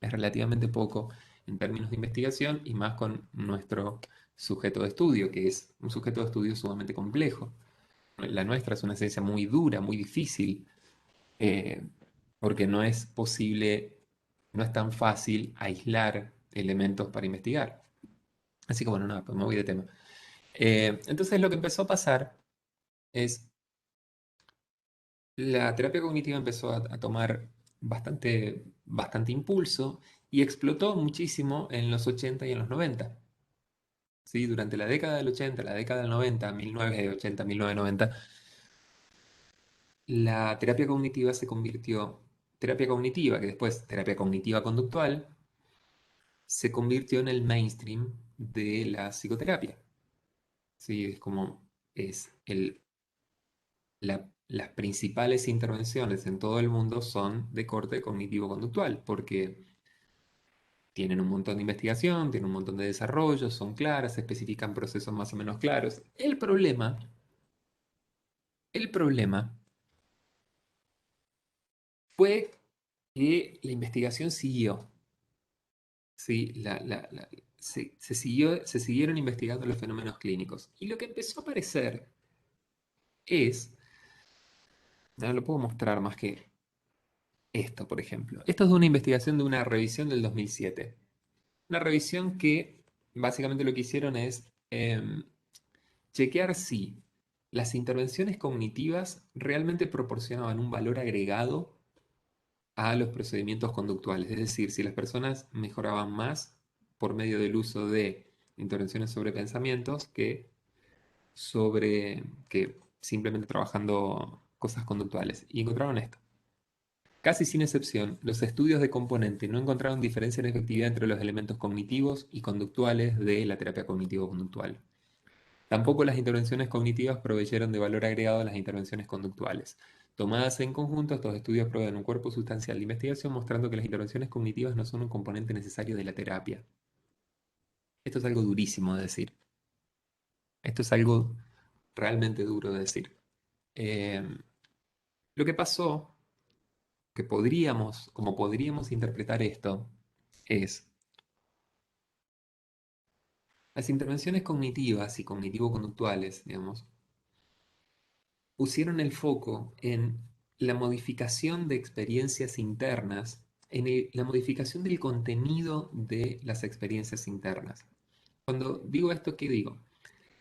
Es relativamente poco en términos de investigación y más con nuestro sujeto de estudio, que es un sujeto de estudio sumamente complejo. La nuestra es una ciencia muy dura, muy difícil, eh, porque no es posible, no es tan fácil aislar elementos para investigar. Así que bueno, nada, pues me voy de tema. Entonces lo que empezó a pasar es la terapia cognitiva empezó a tomar bastante impulso y explotó muchísimo en los 80 y en los 90. ¿Sí? Durante la década del 80, la década del 90, 1980, 1990, la terapia cognitiva se convirtió, terapia cognitiva, que después terapia cognitiva conductual, se convirtió en el mainstream de la psicoterapia. ¿Sí? Es como es las principales intervenciones en todo el mundo son de corte cognitivo-conductual, porque tienen un montón de investigación, tienen un montón de desarrollo, son claras, especifican procesos más o menos claros. El problema fue que la investigación siguió, ¿sí? Se siguieron investigando los fenómenos clínicos. Y lo que empezó a aparecer es, no lo puedo mostrar más que esto, por ejemplo. Esto es de una investigación de una revisión del 2007. Una revisión que básicamente lo que hicieron es chequear si las intervenciones cognitivas realmente proporcionaban un valor agregado a los procedimientos conductuales. Es decir, si las personas mejoraban más por medio del uso de intervenciones sobre pensamientos que simplemente trabajando cosas conductuales. Y encontraron esto. Casi sin excepción, los estudios de componente no encontraron diferencia en efectividad entre los elementos cognitivos y conductuales de la terapia cognitivo-conductual. Tampoco las intervenciones cognitivas proveyeron de valor agregado a las intervenciones conductuales. Tomadas en conjunto, estos estudios proveen un cuerpo sustancial de investigación mostrando que las intervenciones cognitivas no son un componente necesario de la terapia. Esto es algo durísimo de decir. Esto es algo realmente duro de decir. Eh, lo que pasó, que podríamos, como podríamos interpretar esto, es las intervenciones cognitivas y cognitivo-conductuales, digamos, pusieron el foco en la modificación de experiencias internas, en la modificación del contenido de las experiencias internas. Cuando digo esto, ¿qué digo?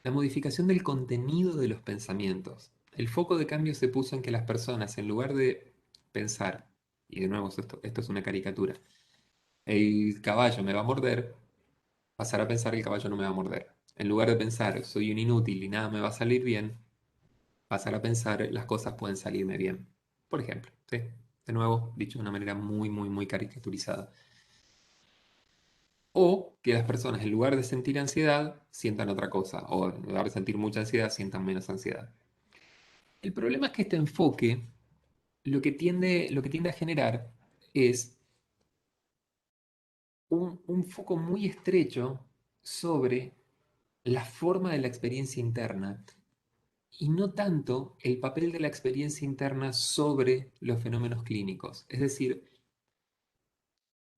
La modificación del contenido de los pensamientos. El foco de cambio se puso en que las personas, en lugar de pensar, y de nuevo esto es una caricatura, el caballo me va a morder, pasar a pensar el caballo no me va a morder. En lugar de pensar soy un inútil y nada me va a salir bien, pasar a pensar las cosas pueden salirme bien. Por ejemplo, ¿sí? De nuevo, dicho de una manera muy, muy, muy caricaturizada. O que las personas, en lugar de sentir ansiedad, sientan otra cosa. O en lugar de sentir mucha ansiedad, sientan menos ansiedad. El problema es que este enfoque lo que tiende a generar es un foco muy estrecho sobre la forma de la experiencia interna y no tanto el papel de la experiencia interna sobre los fenómenos clínicos. Es decir,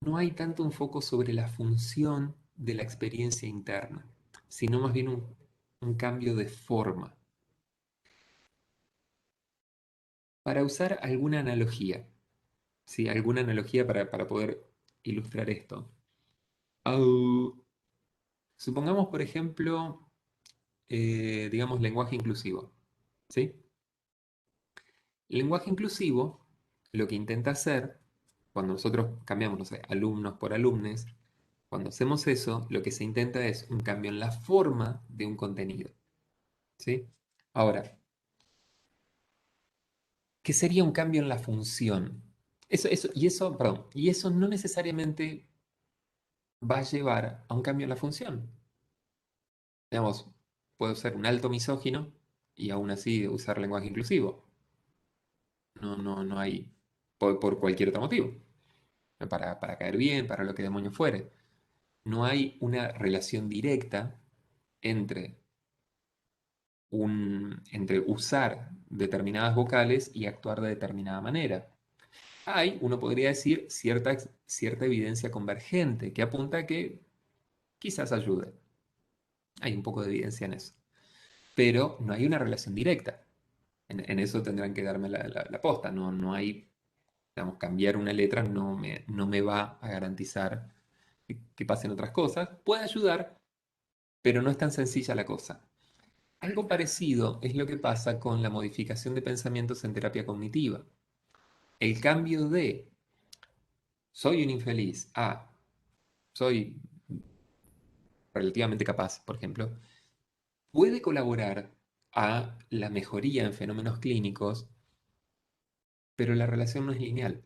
no hay tanto un foco sobre la función de la experiencia interna, sino más bien un cambio de forma. Para usar alguna analogía, ¿sí? Alguna analogía para poder ilustrar esto. Supongamos, por ejemplo, digamos, lenguaje inclusivo, ¿sí? El lenguaje inclusivo lo que intenta hacer, cuando nosotros cambiamos, no sé, alumnos por alumnes, cuando hacemos eso, lo que se intenta es un cambio en la forma de un contenido, ¿sí? Ahora, ¿qué sería un cambio en la función? Y eso no necesariamente va a llevar a un cambio en la función. Digamos, puedo ser un alto misógino y aún así usar lenguaje inclusivo. No hay, por cualquier otro motivo, para caer bien, para lo que demonios fuere. No hay una relación directa entre, entre usar determinadas vocales y actuar de determinada manera. Hay, uno podría decir, cierta evidencia convergente que apunta a que quizás ayude. Hay un poco de evidencia en eso. Pero no hay una relación directa. En eso tendrán que darme la posta. No hay, digamos, cambiar una letra no me va a garantizar que pasen otras cosas. Puede ayudar, pero no es tan sencilla la cosa. Algo parecido es lo que pasa con la modificación de pensamientos en terapia cognitiva. El cambio de soy un infeliz a soy relativamente capaz, por ejemplo, puede colaborar a la mejoría en fenómenos clínicos, pero la relación no es lineal.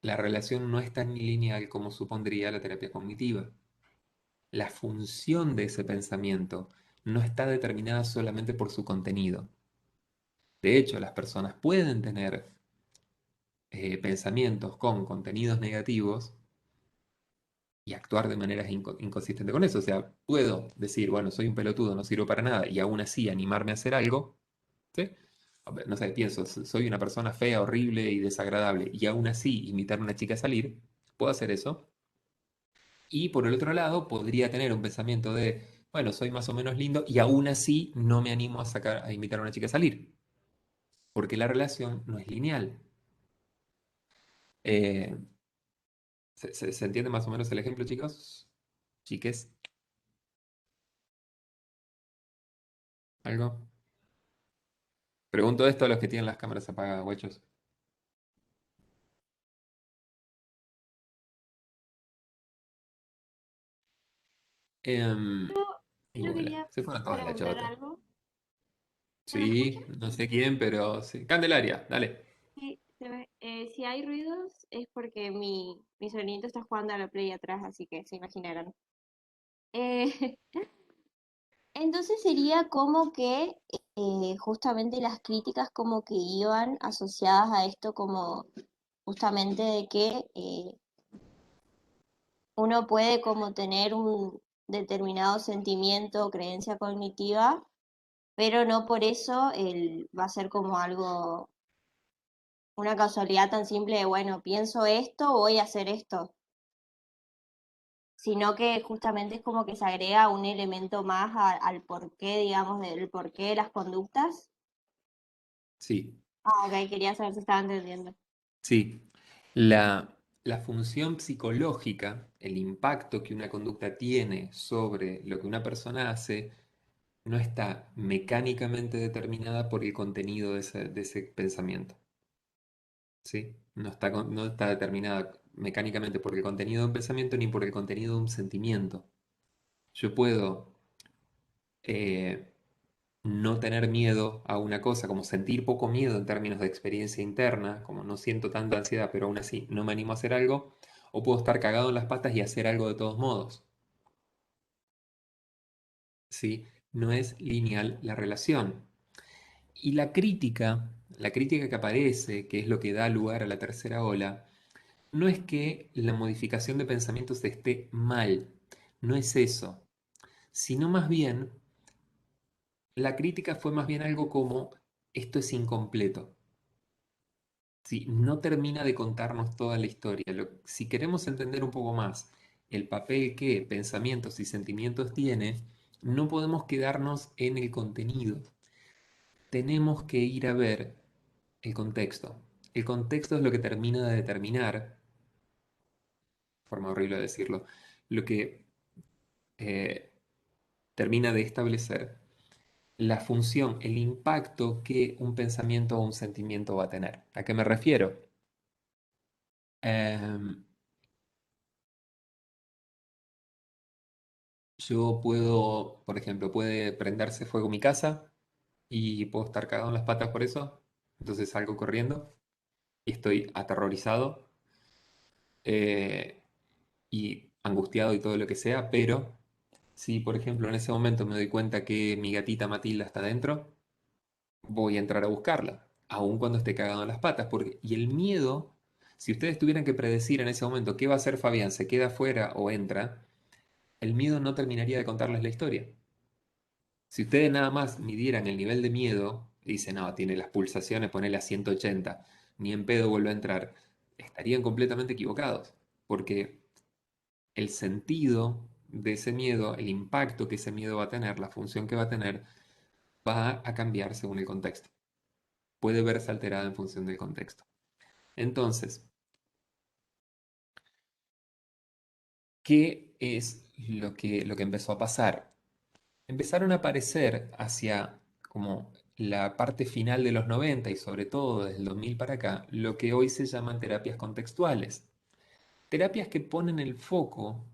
La relación no es tan lineal como supondría la terapia cognitiva. La función de ese pensamiento no está determinada solamente por su contenido. De hecho, las personas pueden tener pensamientos con contenidos negativos y actuar de manera inconsistente con eso. O sea, puedo decir, bueno, soy un pelotudo, no sirvo para nada, y aún así animarme a hacer algo, ¿sí? No sé, pienso, soy una persona fea, horrible y desagradable, y aún así invitar a una chica a salir, puedo hacer eso. Y por el otro lado, podría tener un pensamiento de, bueno, soy más o menos lindo, y aún así no me animo a invitar a una chica a salir, porque la relación no es lineal. Eh, ¿se entiende más o menos el ejemplo, chicos? Chiques, ¿algo? Pregunto esto a los que tienen las cámaras apagadas, guachos. Em, y Yo bueno, quería se fueron todas la preguntar chota. algo. ¿Se me escucha? Sí, no sé quién, pero sí. Candelaria, dale. Sí, si hay ruidos es porque mi sobrinito está jugando a la Play atrás, así que se imaginarán. Eh, Entonces sería como que justamente las críticas como que iban asociadas a esto como justamente de que uno puede como tener un determinado sentimiento o creencia cognitiva, pero no por eso va a ser como algo, una casualidad tan simple de, bueno, pienso esto, voy a hacer esto, sino que justamente es como que se agrega un elemento más al porqué, digamos, del porqué de las conductas. Sí, Ah, ok, quería saber si estaba entendiendo. sí. La función psicológica, el impacto que una conducta tiene sobre lo que una persona hace, no está mecánicamente determinada por el contenido de ese pensamiento. ¿Sí? No está determinada mecánicamente por el contenido de un pensamiento ni por el contenido de un sentimiento. Yo puedo eh, no tener miedo a una cosa, como sentir poco miedo en términos de experiencia interna, como no siento tanta ansiedad, pero aún así no me animo a hacer algo, o puedo estar cagado en las patas y hacer algo de todos modos. ¿Sí? No es lineal la relación. Y la crítica que aparece, que es lo que da lugar a la tercera ola, no es que la modificación de pensamientos esté mal, no es eso, sino más bien, la crítica fue más bien algo como, esto es incompleto. ¿Sí? No termina de contarnos toda la historia. Si queremos entender un poco más el papel que pensamientos y sentimientos tiene, no podemos quedarnos en el contenido. Tenemos que ir a ver el contexto. El contexto es lo que termina de determinar, forma horrible de decirlo, lo que eh, termina de establecer la función, el impacto que un pensamiento o un sentimiento va a tener. ¿A qué me refiero? Em, yo puedo, por ejemplo, puede prenderse fuego mi casa y puedo estar cagado en las patas por eso. Entonces salgo corriendo y estoy aterrorizado y angustiado y todo lo que sea, pero si, por ejemplo, en ese momento me doy cuenta que mi gatita Matilda está dentro, voy a entrar a buscarla, aun cuando esté cagado en las patas, y el miedo, si ustedes tuvieran que predecir en ese momento qué va a hacer Fabián, se queda afuera o entra, el miedo no terminaría de contarles la historia. Si ustedes nada más midieran el nivel de miedo, y dicen, no, tiene las pulsaciones, ponele a 180, ni en pedo vuelve a entrar, estarían completamente equivocados, porque el sentido de ese miedo, el impacto que ese miedo va a tener, la función que va a tener, va a cambiar según el contexto. Puede verse alterada en función del contexto. Entonces, ¿qué es lo que empezó a pasar? Empezaron a aparecer hacia como la parte final de los 90 y sobre todo desde el 2000 para acá, lo que hoy se llaman terapias contextuales. Terapias que ponen el foco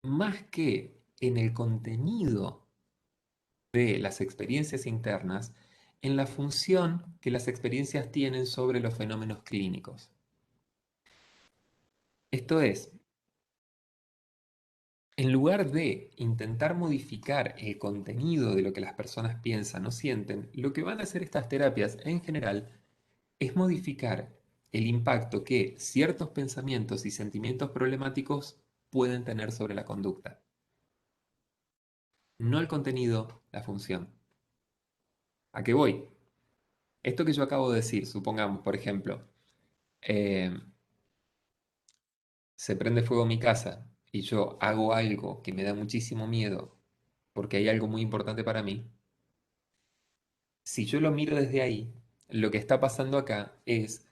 más que en el contenido de las experiencias internas, en la función que las experiencias tienen sobre los fenómenos clínicos. Esto es, en lugar de intentar modificar el contenido de lo que las personas piensan o sienten, lo que van a hacer estas terapias en general es modificar el impacto que ciertos pensamientos y sentimientos problemáticos pueden tener sobre la conducta. No el contenido, la función. ¿A qué voy? Esto que yo acabo de decir, supongamos, por ejemplo, eh, se prende fuego mi casa y yo hago algo que me da muchísimo miedo porque hay algo muy importante para mí, si yo lo miro desde ahí, lo que está pasando acá es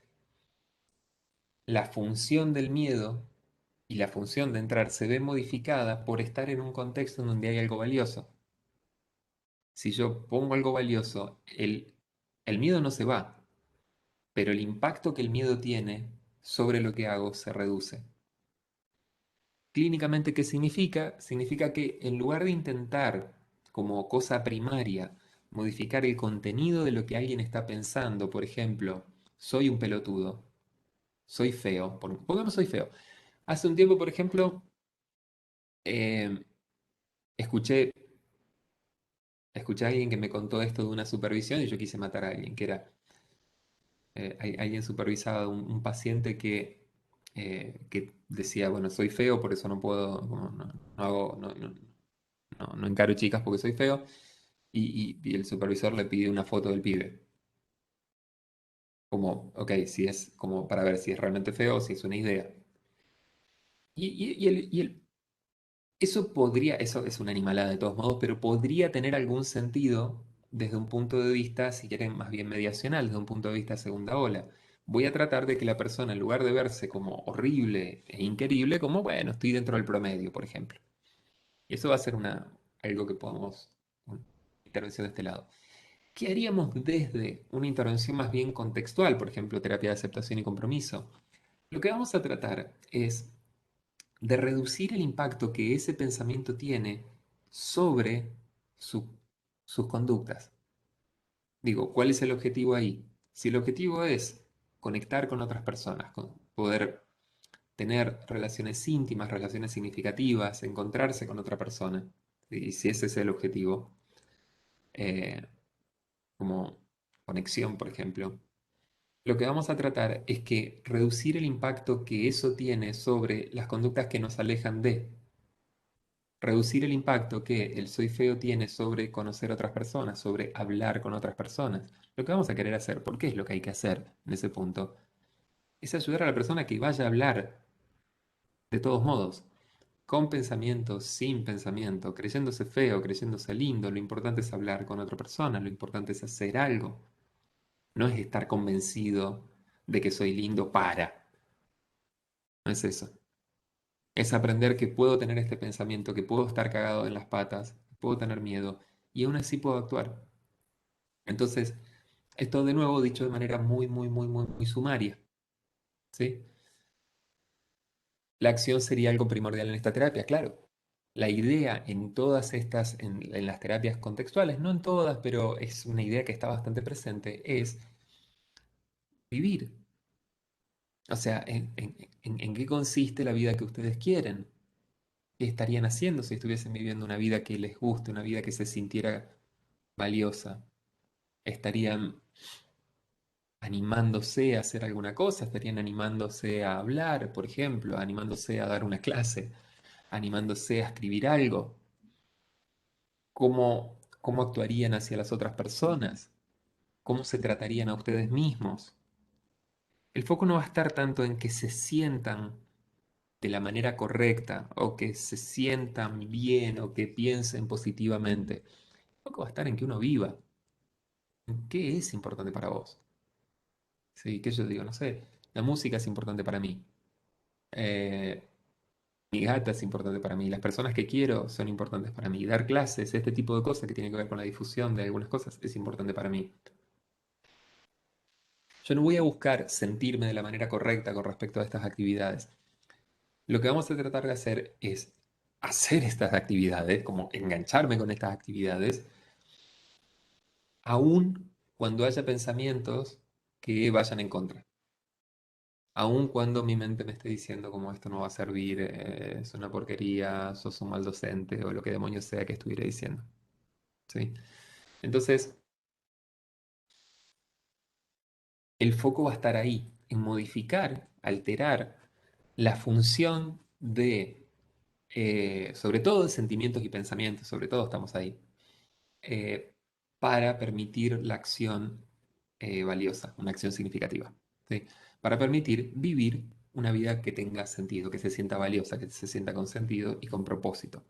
la función del miedo y la función de entrar se ve modificada por estar en un contexto en donde hay algo valioso. Si yo pongo algo valioso, el miedo no se va, pero el impacto que el miedo tiene sobre lo que hago se reduce. Clínicamente, ¿qué significa? Significa que en lugar de intentar como cosa primaria modificar el contenido de lo que alguien está pensando, por ejemplo, soy un pelotudo, soy feo, pongamos soy feo. Hace un tiempo, por ejemplo, eh, escuché escuché a alguien que me contó esto de una supervisión y yo quise matar a alguien, que era alguien supervisaba un paciente que decía, bueno, soy feo, por eso no puedo, no hago, no encaro chicas porque soy feo, y el supervisor le pide una foto del pibe. Como, ok, si es como para ver si es realmente feo o si es una idea. Eso podría, eso es una animalada de todos modos, pero podría tener algún sentido desde un punto de vista, si quieren, más bien mediacional, desde un punto de vista segunda ola. Voy a tratar de que la persona, en lugar de verse como horrible e inquerible, como, bueno, estoy dentro del promedio, por ejemplo. Y eso va a ser algo que podamos, una intervención de este lado. ¿Qué haríamos desde una intervención más bien contextual, por ejemplo, terapia de aceptación y compromiso? Lo que vamos a tratar es de reducir el impacto que ese pensamiento tiene sobre su- sus conductas. Digo, ¿cuál es el objetivo ahí? Si el objetivo es conectar con otras personas, poder tener relaciones íntimas, relaciones significativas, encontrarse con otra persona, y si ese es el objetivo, eh, como conexión, por ejemplo, lo que vamos a tratar es que reducir el impacto que eso tiene sobre las conductas que nos alejan de reducir el impacto que el soy feo tiene sobre conocer otras personas, sobre hablar con otras personas. Lo que vamos a querer hacer, porque es lo que hay que hacer en ese punto, es ayudar a la persona que vaya a hablar de todos modos, con pensamiento, sin pensamiento, creyéndose feo, creyéndose lindo. Lo importante es hablar con otra persona, lo importante es hacer algo. No es estar convencido de que soy lindo para. No es eso. Es aprender que puedo tener este pensamiento, que puedo estar cagado en las patas, que puedo tener miedo y aún así puedo actuar. Entonces, esto de nuevo dicho de manera muy, muy, muy, muy, muy sumaria, ¿sí? La acción sería algo primordial en esta terapia, claro. La idea en todas estas, en las terapias contextuales, no en todas, pero es una idea que está bastante presente, es vivir. O sea, en qué consiste la vida que ustedes quieren. ¿Qué estarían haciendo si estuviesen viviendo una vida que les guste, una vida que se sintiera valiosa? ¿Estarían animándose a hacer alguna cosa? ¿Estarían animándose a hablar, por ejemplo? ¿Animándose a dar una clase? ¿Animándose a escribir algo? ¿Cómo actuarían hacia las otras personas? ¿Cómo se tratarían a ustedes mismos? El foco no va a estar tanto en que se sientan de la manera correcta o que se sientan bien o que piensen positivamente. El foco va a estar en que uno viva. ¿En qué es importante para vos? Sí, que yo digo, no sé, la música es importante para mí. Eh, Mi gata es importante para mí. Las personas que quiero son importantes para mí. Dar clases, este tipo de cosas que tienen que ver con la difusión de algunas cosas, es importante para mí. Yo no voy a buscar sentirme de la manera correcta con respecto a estas actividades. Lo que vamos a tratar de hacer es hacer estas actividades, como engancharme con estas actividades, aun cuando haya pensamientos que vayan en contra. Aun cuando mi mente me esté diciendo como esto no va a servir, es una porquería, sos un mal docente o lo que demonios sea que estuviera diciendo. ¿Sí? Entonces, el foco va a estar ahí, en modificar, alterar la función de, sobre todo de sentimientos y pensamientos, sobre todo estamos ahí, eh, para permitir la acción valiosa, una acción significativa, ¿sí? Para permitir vivir una vida que tenga sentido, que se sienta valiosa, que se sienta con sentido y con propósito.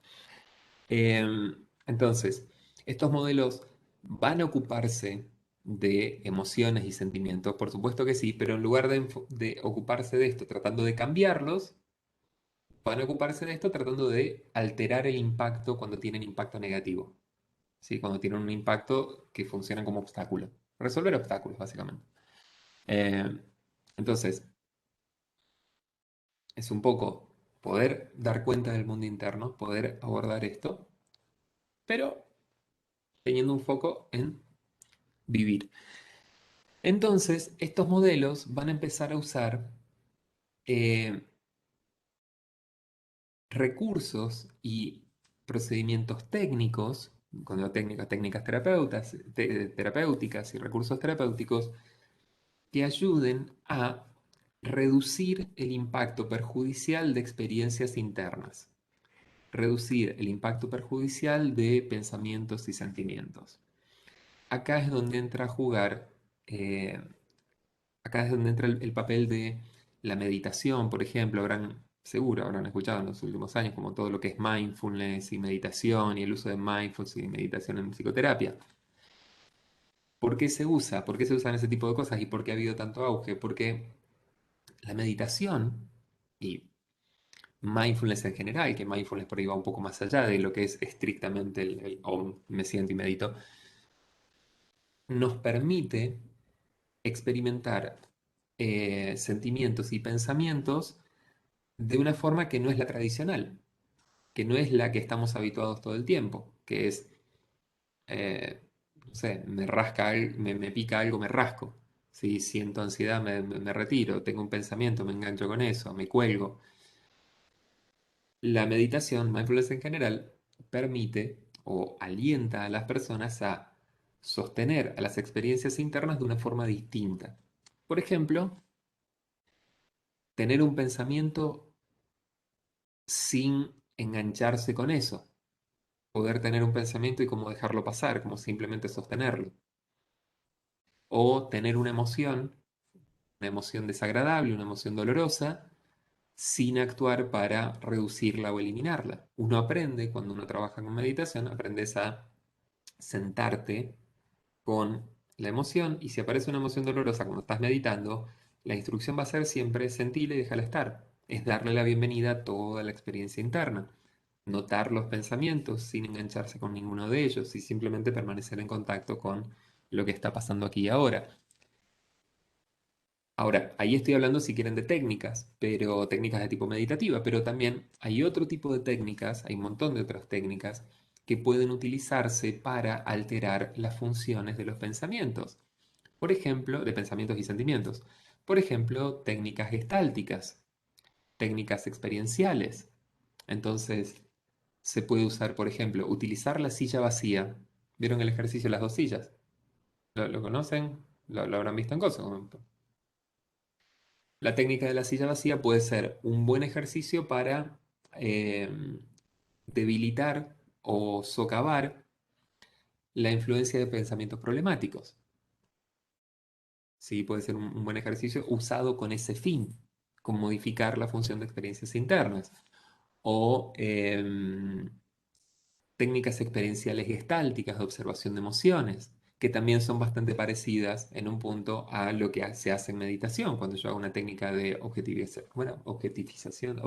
Entonces, estos modelos van a ocuparse de emociones y sentimientos, por supuesto que sí, pero en lugar de ocuparse de esto tratando de cambiarlos, van a ocuparse de esto tratando de alterar el impacto cuando tienen impacto negativo, ¿sí? Cuando tienen un impacto que funciona como obstáculo. Resolver obstáculos, básicamente. Eh, entonces, es un poco poder dar cuenta del mundo interno, poder abordar esto, pero teniendo un foco en vivir. Entonces, estos modelos van a empezar a usar eh, recursos y procedimientos técnicos con técnicas terapéuticas y recursos terapéuticos que ayuden a reducir el impacto perjudicial de experiencias internas, reducir el impacto perjudicial de pensamientos y sentimientos. Acá es donde entra a jugar, eh, acá es donde entra el papel de la meditación, por ejemplo, seguro habrán escuchado en los últimos años como todo lo que es mindfulness y meditación y el uso de mindfulness y meditación en psicoterapia. ¿Por qué se usa? ¿Por qué se usan ese tipo de cosas? ¿Y por qué ha habido tanto auge? Porque la meditación y mindfulness en general, que mindfulness por ahí va un poco más allá de lo que es estrictamente el Om, me siento y medito, nos permite experimentar sentimientos y pensamientos de una forma que no es la tradicional, que no es la que estamos habituados todo el tiempo, que es, no sé, me pica algo, me rasco. Si siento ansiedad, me retiro, tengo un pensamiento, me engancho con eso, me cuelgo. La meditación, mindfulness en general, permite o alienta a las personas a sostener a las experiencias internas de una forma distinta. Por ejemplo, tener un pensamiento sin engancharse con eso. Poder tener un pensamiento y cómo dejarlo pasar, como simplemente sostenerlo. O tener una emoción desagradable, una emoción dolorosa, sin actuar para reducirla o eliminarla. Uno aprende, cuando uno trabaja con meditación, aprendes a sentarte con la emoción y si aparece una emoción dolorosa cuando estás meditando, la instrucción va a ser siempre sentirla y déjala estar. Es darle la bienvenida a toda la experiencia interna. Notar los pensamientos sin engancharse con ninguno de ellos y simplemente permanecer en contacto con lo que está pasando aquí y ahora. Ahora, ahí estoy hablando si quieren de técnicas, pero técnicas de tipo meditativa, pero también hay otro tipo de técnicas, hay un montón de otras técnicas que pueden utilizarse para alterar las funciones de los pensamientos. Por ejemplo, de pensamientos y sentimientos. Por ejemplo, técnicas gestálticas, técnicas experienciales. Entonces, se puede usar, por ejemplo, utilizar la silla vacía. ¿Vieron el ejercicio de las dos sillas? ¿Lo conocen? ¿Lo habrán visto en cosas? La técnica de la silla vacía puede ser un buen ejercicio para eh, debilitar o socavar la influencia de pensamientos problemáticos. Sí, puede ser un buen ejercicio usado con ese fin, con modificar la función de experiencias internas. O técnicas experienciales gestálticas de observación de emociones, que también son bastante parecidas en un punto a lo que se hace en meditación, cuando yo hago una técnica de objetivización,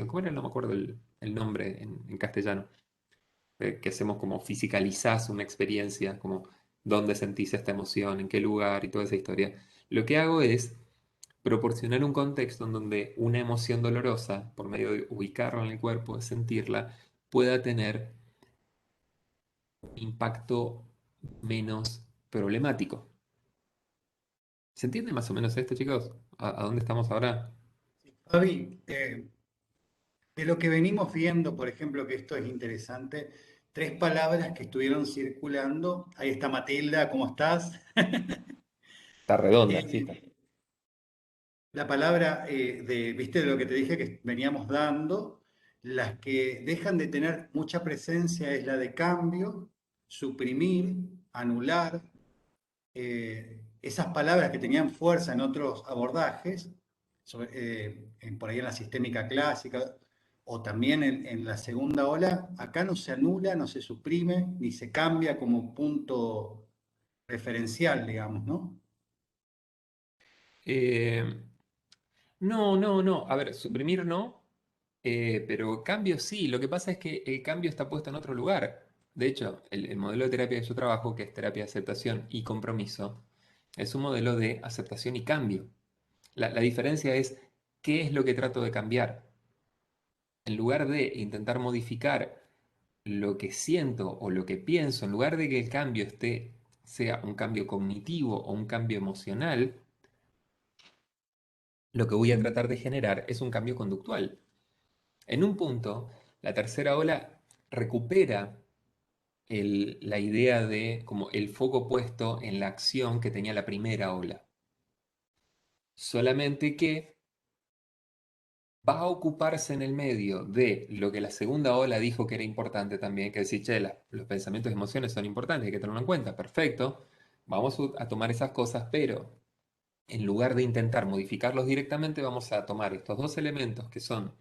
¿cómo era? No me acuerdo el nombre en castellano, que hacemos como fisicalizás una experiencia, como dónde sentís esta emoción, en qué lugar y toda esa historia. Lo que hago es proporcionar un contexto en donde una emoción dolorosa, por medio de ubicarla en el cuerpo, de sentirla, pueda tener impacto menos problemático. ¿Se entiende más o menos esto, chicos? ¿A dónde estamos ahora? Fabi, de lo que venimos viendo, por ejemplo, que esto es interesante, tres palabras que estuvieron circulando. Ahí está Matilda, ¿cómo estás? Está redonda, sí está. Eh, la palabra viste, de lo que te dije que veníamos dando, las que dejan de tener mucha presencia es la de cambio, suprimir, anular, esas palabras que tenían fuerza en otros abordajes, por ahí en la sistémica clásica o también en la segunda ola, acá no se anula, no se suprime, ni se cambia como punto referencial, digamos, ¿no? Eh, no, no, no. A ver, suprimir no, pero cambio sí. Lo que pasa es que el cambio está puesto en otro lugar. De hecho, el modelo de terapia que yo trabajo, que es terapia de aceptación y compromiso, es un modelo de aceptación y cambio. La diferencia es qué es lo que trato de cambiar. En lugar de intentar modificar lo que siento o lo que pienso, en lugar de que el cambio sea un cambio cognitivo o un cambio emocional, lo que voy a tratar de generar es un cambio conductual. En un punto, la tercera ola recupera la idea de como el foco puesto en la acción que tenía la primera ola. Solamente que va a ocuparse en el medio de lo que la segunda ola dijo que era importante también, que decir, che, los pensamientos y emociones son importantes, hay que tenerlo en cuenta, perfecto, vamos a tomar esas cosas, pero en lugar de intentar modificarlos directamente, vamos a tomar estos dos elementos que son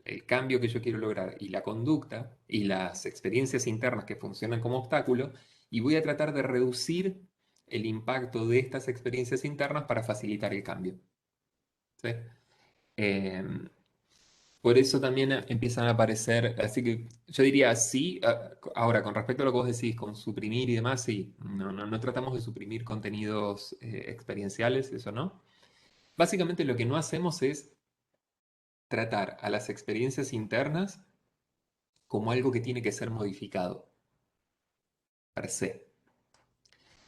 el cambio que yo quiero lograr y la conducta y las experiencias internas que funcionan como obstáculo, y voy a tratar de reducir el impacto de estas experiencias internas para facilitar el cambio. ¿Sí? Em, por eso también empiezan a aparecer, así que yo diría sí, ahora con respecto a lo que vos decís, con suprimir y demás, sí, no tratamos de suprimir contenidos experienciales, eso no. Básicamente lo que no hacemos es tratar a las experiencias internas como algo que tiene que ser modificado, per se,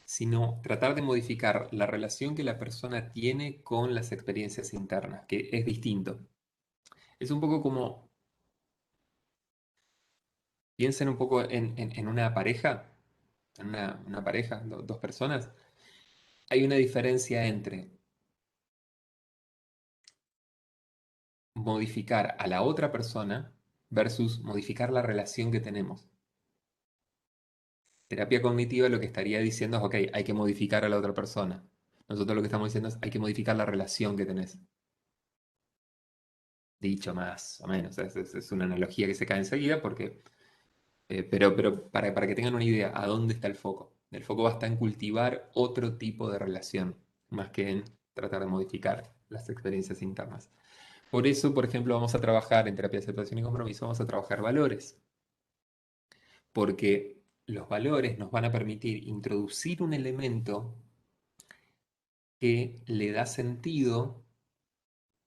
sino tratar de modificar la relación que la persona tiene con las experiencias internas, que es distinto. Es un poco como, piensen un poco en una pareja, en una pareja, dos personas, hay una diferencia entre modificar a la otra persona versus modificar la relación que tenemos. Terapia cognitiva lo que estaría diciendo es, ok, hay que modificar a la otra persona. Nosotros lo que estamos diciendo es, hay que modificar la relación que tenés. Dicho más o menos, es una analogía que se cae enseguida porque, pero para que tengan una idea, ¿a dónde está el foco? El foco va a estar en cultivar otro tipo de relación, más que en tratar de modificar las experiencias internas. Por eso, por ejemplo, vamos a trabajar en terapia de aceptación y compromiso, vamos a trabajar valores, porque los valores nos van a permitir introducir un elemento que le da sentido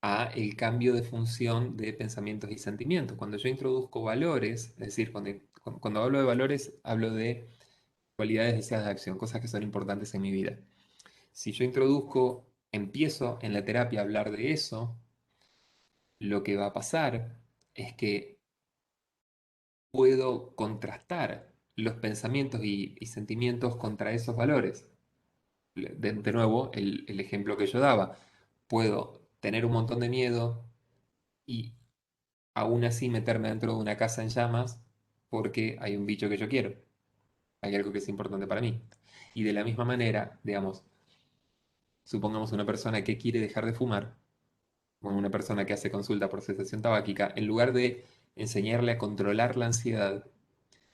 a el cambio de función de pensamientos y sentimientos. Cuando yo introduzco valores, es decir, cuando hablo de valores, hablo de cualidades deseadas de acción, cosas que son importantes en mi vida. Si yo empiezo en la terapia a hablar de eso, lo que va a pasar es que puedo contrastar los pensamientos y sentimientos contra esos valores. De nuevo, el ejemplo que yo daba, puedo tener un montón de miedo y aún así meterme dentro de una casa en llamas porque hay un bicho que yo quiero, hay algo que es importante para mí. Y de la misma manera, digamos, supongamos una persona que quiere dejar de fumar, o una persona que hace consulta por cesación tabáquica, en lugar de enseñarle a controlar la ansiedad,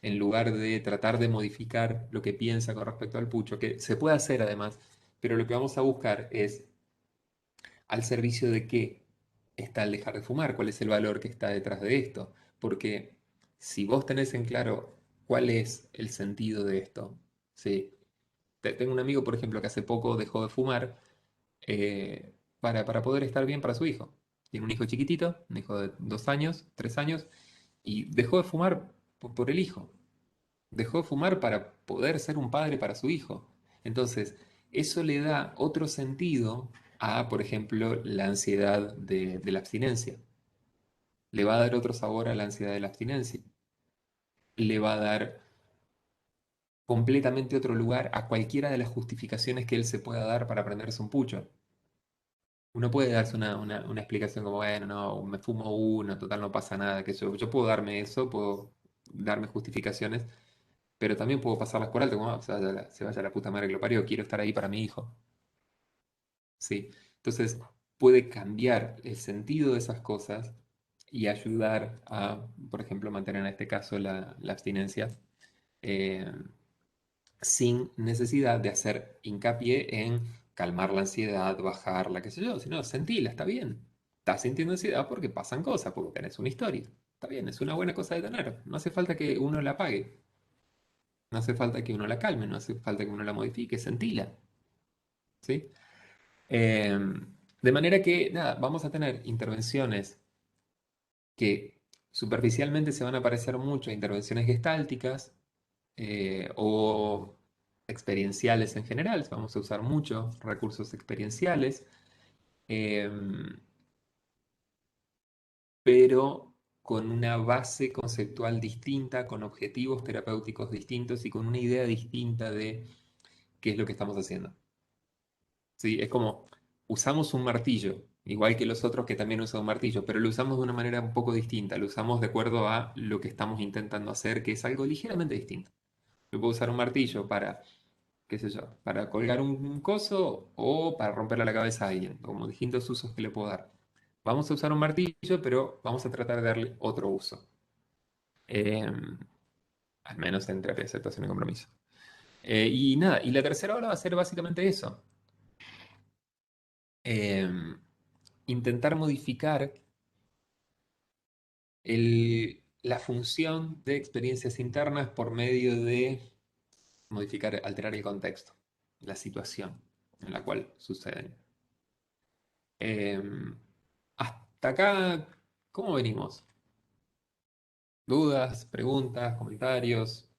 en lugar de tratar de modificar lo que piensa con respecto al pucho, que se puede hacer además, pero lo que vamos a buscar es al servicio de qué está el dejar de fumar, cuál es el valor que está detrás de esto. Porque si vos tenés en claro cuál es el sentido de esto, ¿sí? Tengo un amigo, por ejemplo, que hace poco dejó de fumar para poder estar bien para su hijo. Tiene un hijo chiquitito, un hijo de 2 años, 3 años, y dejó de fumar por el hijo. Dejó de fumar para poder ser un padre para su hijo. Entonces, eso le da otro sentido a, por ejemplo, la ansiedad de la abstinencia. Le va a dar otro sabor a la ansiedad de la abstinencia. Le va a dar completamente otro lugar a cualquiera de las justificaciones que él se pueda dar para prenderse un pucho. Uno puede darse una explicación como, bueno, no, me fumo uno, total no pasa nada, que yo puedo darme eso, puedo darme justificaciones, pero también puedo pasarlas por alto, como se vaya la puta madre que lo parió, quiero estar ahí para mi hijo. ¿Sí? Entonces, puede cambiar el sentido de esas cosas y ayudar a, por ejemplo, mantener en este caso la abstinencia eh, sin necesidad de hacer hincapié en calmar la ansiedad, bajarla, qué sé yo, sino sentila, está bien. Estás sintiendo ansiedad porque pasan cosas, porque tenés una historia. Está bien, es una buena cosa de tener. No hace falta que uno la apague. No hace falta que uno la calme, no hace falta que uno la modifique, sentila, ¿sí? De manera que, nada, vamos a tener intervenciones que superficialmente se van a parecer mucho a intervenciones gestálticas o experienciales en general. Vamos a usar mucho recursos experienciales, eh, pero con una base conceptual distinta, con objetivos terapéuticos distintos y con una idea distinta de qué es lo que estamos haciendo. ¿Sí? Es como, usamos un martillo, igual que los otros que también usan un martillo, pero lo usamos de una manera un poco distinta, lo usamos de acuerdo a lo que estamos intentando hacer, que es algo ligeramente distinto. Yo puedo usar un martillo para, qué sé yo, para colgar un coso o para romperle la cabeza a alguien, como distintos usos que le puedo dar. Vamos a usar un martillo, pero vamos a tratar de darle otro uso. Al menos en terapia de aceptación y compromiso. Y nada, y la tercera hora va a ser básicamente eso. Em, Intentar modificar la función de experiencias internas por medio de modificar, alterar el contexto, la situación en la cual suceden. Em, Hasta acá, ¿cómo venimos? ¿Dudas, preguntas, comentarios?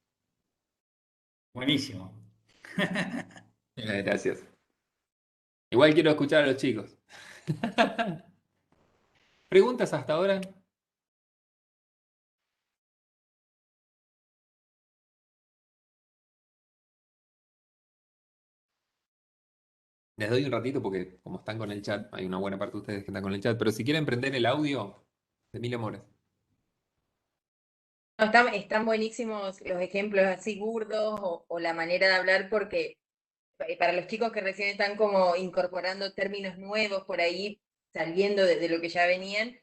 Buenísimo. Gracias. Igual quiero escuchar a los chicos. ¿Preguntas hasta ahora? Les doy un ratito porque como están con el chat, hay una buena parte de ustedes que están con el chat, pero si quieren prender el audio de Mil Amores. No, están buenísimos los ejemplos así burdos o la manera de hablar porque para los chicos que recién están como incorporando términos nuevos por ahí, saliendo de lo que ya venían,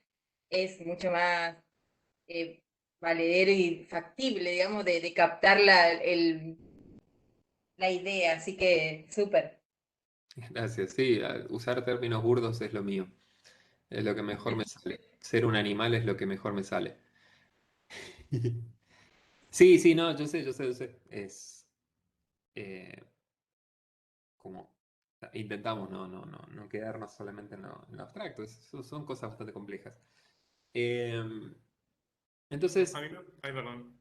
es mucho más valedero y factible, digamos, de captar la idea. Así que súper. Gracias, sí, usar términos burdos es lo mío, es lo que mejor me sale. Ser un animal es lo que mejor me sale. Sí, sí, no, yo sé. Es eh, como intentamos no quedarnos solamente en lo abstracto, son cosas bastante complejas. Em, A entonces, mí ay, perdón.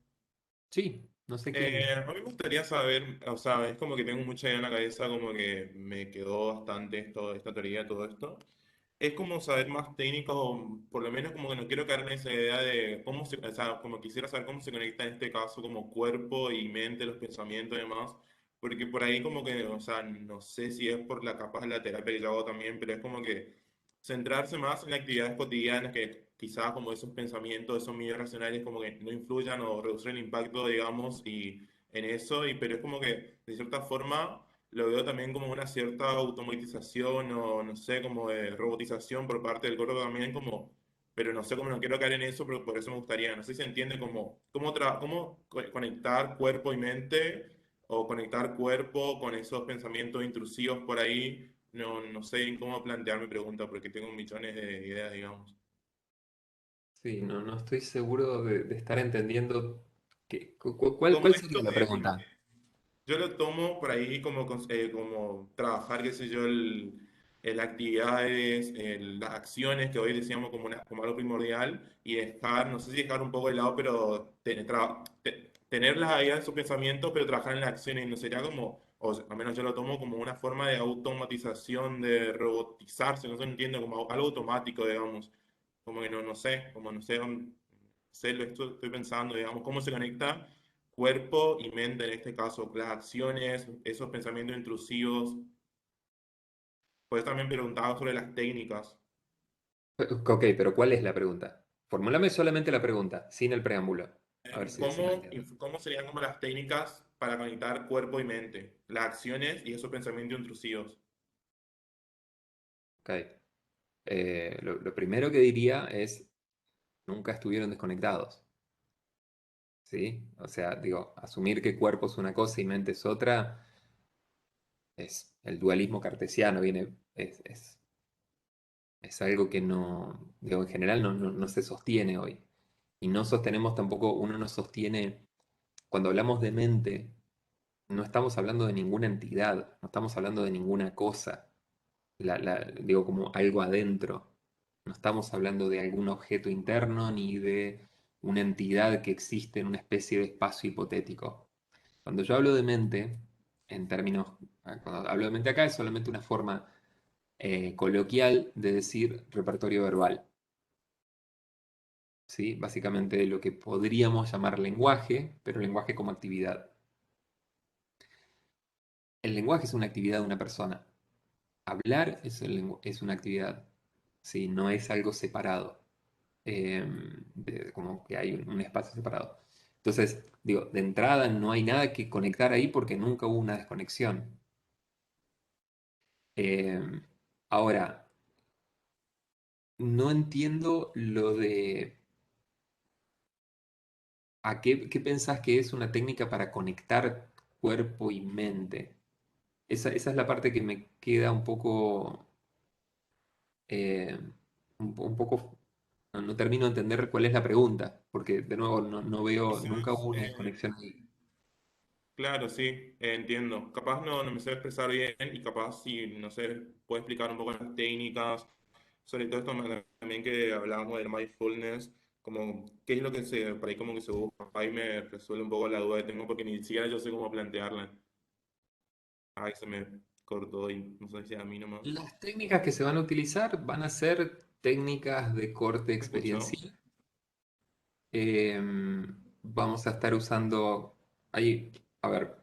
sí, no sé quién. A mí me gustaría saber, o sea, es como que tengo mucha idea en la cabeza, como que me quedó bastante esta teoría, todo esto. Es como saber más técnicos, o por lo menos como que no quiero caer en esa idea de cómo se, o sea, como quisiera saber cómo se conecta en este caso como cuerpo y mente, los pensamientos y demás, porque por ahí como que, o sea, no sé si es por la capaz de la terapia que yo hago también, pero es como que centrarse más en actividades cotidianas que quizás como esos pensamientos, esos medios racionales como que no influyan o reducir el impacto, digamos, y en eso, y pero es como que de cierta forma lo veo también como una cierta automatización o no sé, como de robotización por parte del cuerpo también, como, pero no sé cómo no quiero caer en eso, pero por eso me gustaría, no sé si se entiende cómo conectar cuerpo y mente o conectar cuerpo con esos pensamientos intrusivos por ahí, no sé cómo plantear mi pregunta porque tengo millones de ideas, digamos. Sí, no estoy seguro de estar entendiendo Como cuál esto sería la de, como pregunta. yo lo tomo por ahí como, como trabajar, qué sé yo, el actividades, las acciones que hoy decíamos como, como algo primordial y dejar, no sé si dejar un poco de lado, pero tener las ideas, sus pensamientos, pero trabajar en las acciones. No sería como, o sea, al menos yo lo tomo como una forma de automatización, de robotizarse, no se entiende, como algo automático, digamos. Como que no sé, como no sé, sé lo estoy pensando, digamos, cómo se conecta cuerpo y mente en este caso, las acciones, esos pensamientos intrusivos. Pues también preguntaba sobre las técnicas. Ok, pero ¿cuál es la pregunta? Formúlame solamente la pregunta, sin el preámbulo. A ver si la entiendo. ¿Cómo serían como las técnicas para conectar cuerpo y mente? Las acciones y esos pensamientos intrusivos. Ok. Lo primero que diría es, nunca estuvieron desconectados. ¿Sí? O sea, digo, asumir que cuerpo es una cosa y mente es otra, es el dualismo cartesiano, es algo que no, digo, en general no se sostiene hoy. Y no sostenemos tampoco, uno no sostiene, cuando hablamos de mente, no estamos hablando de ninguna entidad, no estamos hablando de ninguna cosa, digo como algo adentro, no estamos hablando de algún objeto interno ni de una entidad que existe en una especie de espacio hipotético. Cuando yo hablo de mente, en términos, cuando hablo de mente acá es solamente una forma coloquial de decir repertorio verbal. ¿sí? Básicamente lo que podríamos llamar lenguaje, pero lenguaje como actividad. El lenguaje es una actividad de una persona. Hablar es una actividad, ¿sí? No es algo separado, como que hay un espacio separado. Entonces, digo, de entrada no hay nada que conectar ahí porque nunca hubo una desconexión. Eh, Ahora, no entiendo lo de qué pensás que es una técnica para conectar cuerpo y mente. Esa es la parte que me queda un poco, eh, un poco, no termino de entender cuál es la pregunta, porque de nuevo no veo, nunca Quizás, hubo una desconexión ahí. claro, sí, entiendo. Capaz no me sé expresar bien y capaz si, no sé, puedo explicar un poco las técnicas, sobre todo esto también que hablábamos del mindfulness, como qué es lo que por ahí como que se busca. Ahí me resuelve un poco la duda que tengo porque ni siquiera yo sé cómo plantearla. Ay, se me cortó y no sé si a mí nomás. Las técnicas que se van a utilizar van a ser técnicas de corte ¿Me escuchó? experiencial. Eh, Vamos a estar usando ahí, a ver,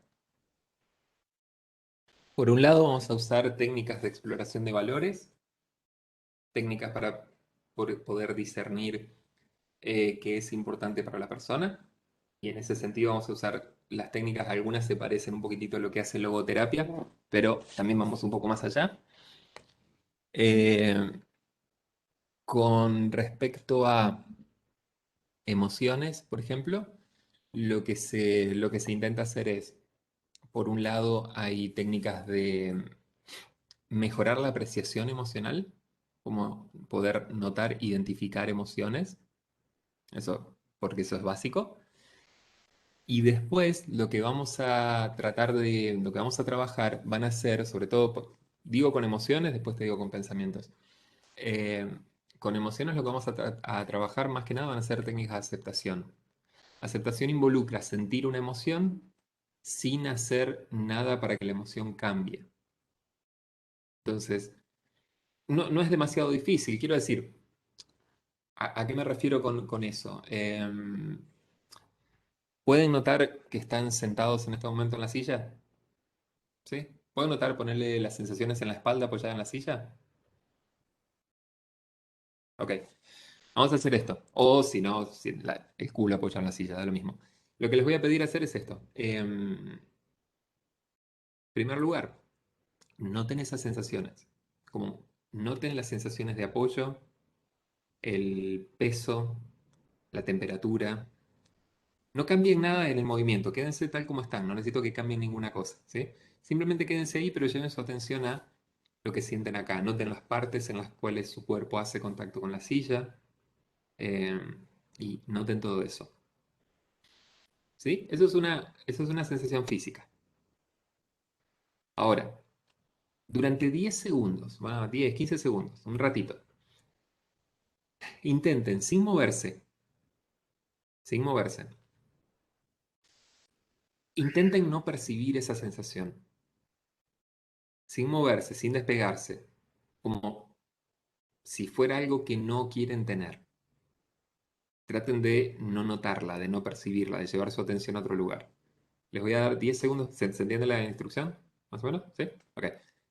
por un lado vamos a usar técnicas de exploración de valores, técnicas para poder discernir qué es importante para la persona. Y en ese sentido vamos a usar las técnicas, algunas se parecen un poquitito a lo que hace logoterapia, pero también vamos un poco más allá. Eh, con respecto a emociones, por ejemplo, lo que se intenta hacer es, por un lado, hay técnicas de mejorar la apreciación emocional, como poder notar, identificar emociones, eso, porque eso es básico. Y después lo que vamos a trabajar van a ser, sobre todo, digo con emociones, después te digo con pensamientos. Eh, con emociones lo que vamos a trabajar más que nada van a ser técnicas de aceptación. Aceptación involucra sentir una emoción sin hacer nada para que la emoción cambie. Entonces, no es demasiado difícil. Quiero decir, ¿a qué me refiero con eso? ¿Pueden notar que están sentados en este momento en la silla? ¿Sí? ¿Pueden notar ponerle las sensaciones en la espalda apoyada en la silla? Ok, vamos a hacer esto. O si no, si el culo apoyado en la silla, da lo mismo. Lo que les voy a pedir hacer es esto. En primer lugar, noten esas sensaciones. Como noten las sensaciones de apoyo, el peso, la temperatura. No cambien nada en el movimiento, quédense tal como están, no necesito que cambien ninguna cosa, ¿sí? Simplemente quédense ahí, pero lleven su atención a lo que sienten acá. Noten las partes en las cuales su cuerpo hace contacto con la silla, eh, y noten todo eso, ¿sí? Eso es una sensación física. Ahora, durante 10 segundos, bueno, 10, 15 segundos, un ratito, intenten sin moverse, intenten no percibir esa sensación, sin moverse, sin despegarse, como si fuera algo que no quieren tener. Traten de no notarla, de no percibirla, de llevar su atención a otro lugar. Les voy a dar 10 segundos. ¿Se entiende la instrucción? ¿Más o menos? ¿Sí? Ok.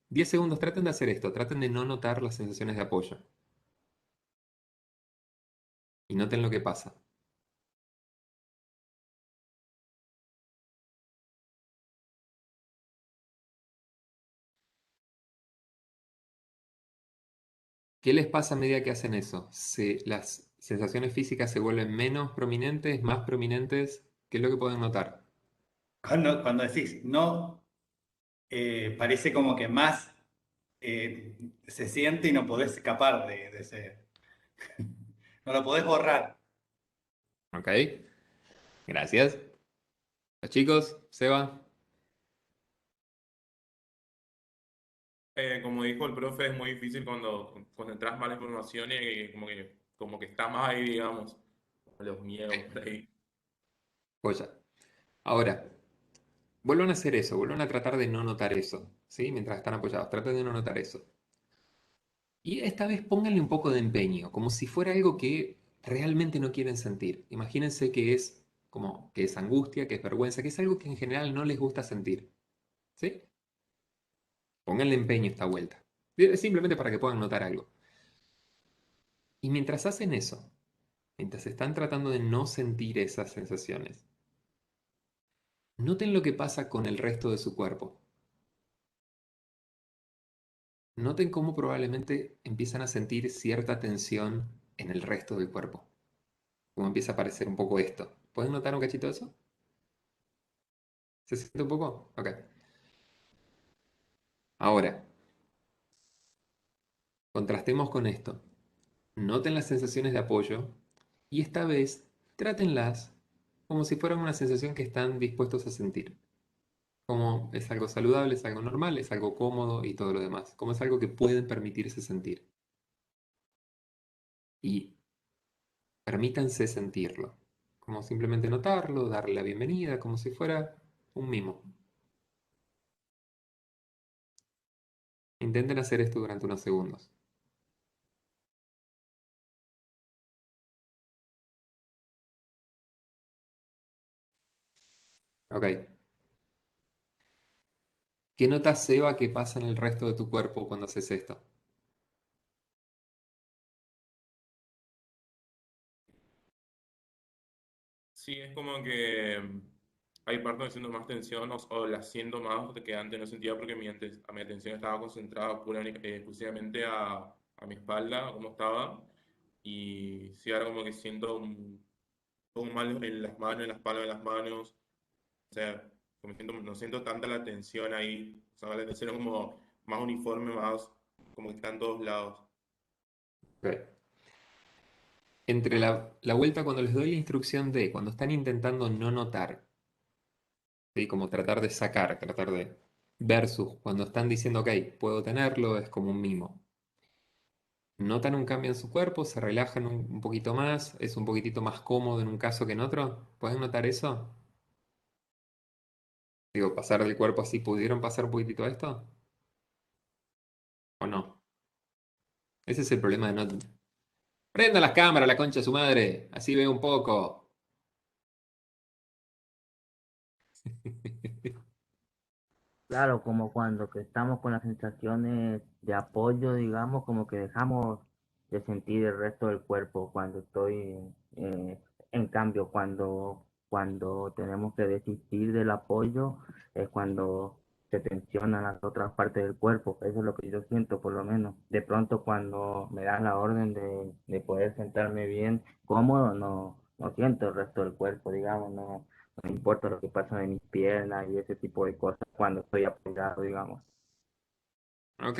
10 segundos, traten de hacer esto. Traten de no notar las sensaciones de apoyo. Y noten lo que pasa. ¿Qué les pasa a medida que hacen eso? Las sensaciones físicas se vuelven menos prominentes, más prominentes. ¿Qué es lo que pueden notar? Cuando decís no, parece como que más se siente y no podés escapar de ese. No lo podés borrar. ¿Ok? Gracias. Los chicos, Seba. Como dijo el profe, es muy difícil cuando concentras más la información y como que está más ahí, digamos, los miedos por ahí. Joya. Ahora, vuelvan a hacer eso, vuelvan a tratar de no notar eso, ¿sí? Mientras están apoyados, traten de no notar eso. Y esta vez pónganle un poco de empeño, como si fuera algo que realmente no quieren sentir. Imagínense que es como que es angustia, que es vergüenza, que es algo que en general no les gusta sentir. ¿Sí? Pónganle empeño esta vuelta. Simplemente para que puedan notar algo. Y mientras hacen eso, mientras están tratando de no sentir esas sensaciones, noten lo que pasa con el resto de su cuerpo. Noten cómo probablemente empiezan a sentir cierta tensión en el resto del cuerpo. Cómo empieza a aparecer un poco esto. ¿Pueden notar un cachito de eso? ¿Se siente un poco? Ok. Ahora, contrastemos con esto. Noten las sensaciones de apoyo y esta vez trátenlas como si fueran una sensación que están dispuestos a sentir. Como es algo saludable, es algo normal, es algo cómodo y todo lo demás. Como es algo que pueden permitirse sentir. Y permítanse sentirlo. Como simplemente notarlo, darle la bienvenida, como si fuera un mimo. Intenten hacer esto durante unos segundos. Ok. ¿Qué notas, Seba, que pasa en el resto de tu cuerpo cuando haces esto? Sí, es como que hay partes donde siento más tensión o la siento más de que antes no sentía porque mi atención estaba concentrada exclusivamente a mi espalda, a cómo estaba. Y sí, ahora como que siento un mal en las manos, en las palmas de las manos. O sea, como siento, no siento tanta la tensión ahí. O sea, la tensión es como más uniforme, más como que está en todos lados. Ok. Entre la vuelta cuando les doy la instrucción de, cuando están intentando no notar, ¿sí? Como tratar de sacar, tratar de, versus cuando están diciendo, ok, puedo tenerlo, es como un mimo. ¿Notan un cambio en su cuerpo? ¿Se relajan un poquito más? ¿Es un poquitito más cómodo en un caso que en otro? ¿Pueden notar eso? Digo, pasar del cuerpo así, ¿pudieron pasar un poquitito a esto? ¿O no? Ese es el problema de no... Prenda las cámaras, la concha de su madre, así veo un poco. Claro, como cuando que estamos con las sensaciones de apoyo, digamos, como que dejamos de sentir el resto del cuerpo cuando estoy, en cambio, cuando tenemos que desistir del apoyo, es cuando se tensionan las otras partes del cuerpo. Eso es lo que yo siento, por lo menos. De pronto, cuando me dan la orden de poder sentarme bien, cómodo, no siento el resto del cuerpo, digamos, no me importa lo que pasa en mis piernas y ese tipo de cosas cuando estoy apoyado, digamos. Ok.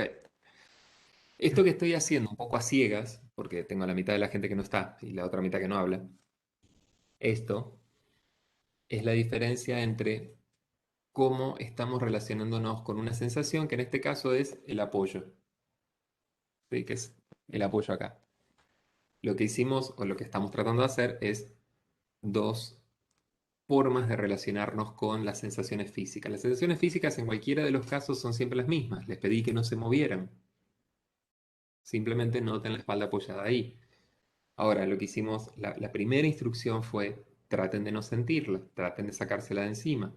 Esto que estoy haciendo un poco a ciegas, porque tengo la mitad de la gente que no está y la otra mitad que no habla, esto es la diferencia entre cómo estamos relacionándonos con una sensación, que en este caso es el apoyo, ¿sí? Que es el apoyo acá. Lo que hicimos o lo que estamos tratando de hacer es dos formas de relacionarnos con las sensaciones físicas. Las sensaciones físicas en cualquiera de los casos son siempre las mismas. Les pedí que no se movieran. Simplemente noten la espalda apoyada ahí. Ahora, lo que hicimos, la primera instrucción fue traten de no sentirla, traten de sacársela de encima.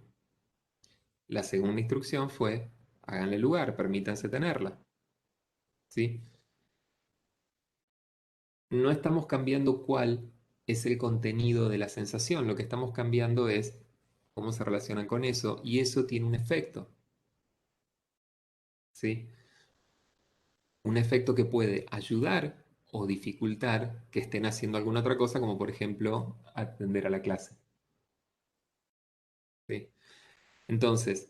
La segunda instrucción fue háganle lugar, permítanse tenerla. ¿Sí? No estamos cambiando cuál es el contenido de la sensación, lo que estamos cambiando es cómo se relacionan con eso y eso tiene un efecto. ¿Sí? Un efecto que puede ayudar o dificultar que estén haciendo alguna otra cosa, como por ejemplo atender a la clase. ¿Sí? Entonces,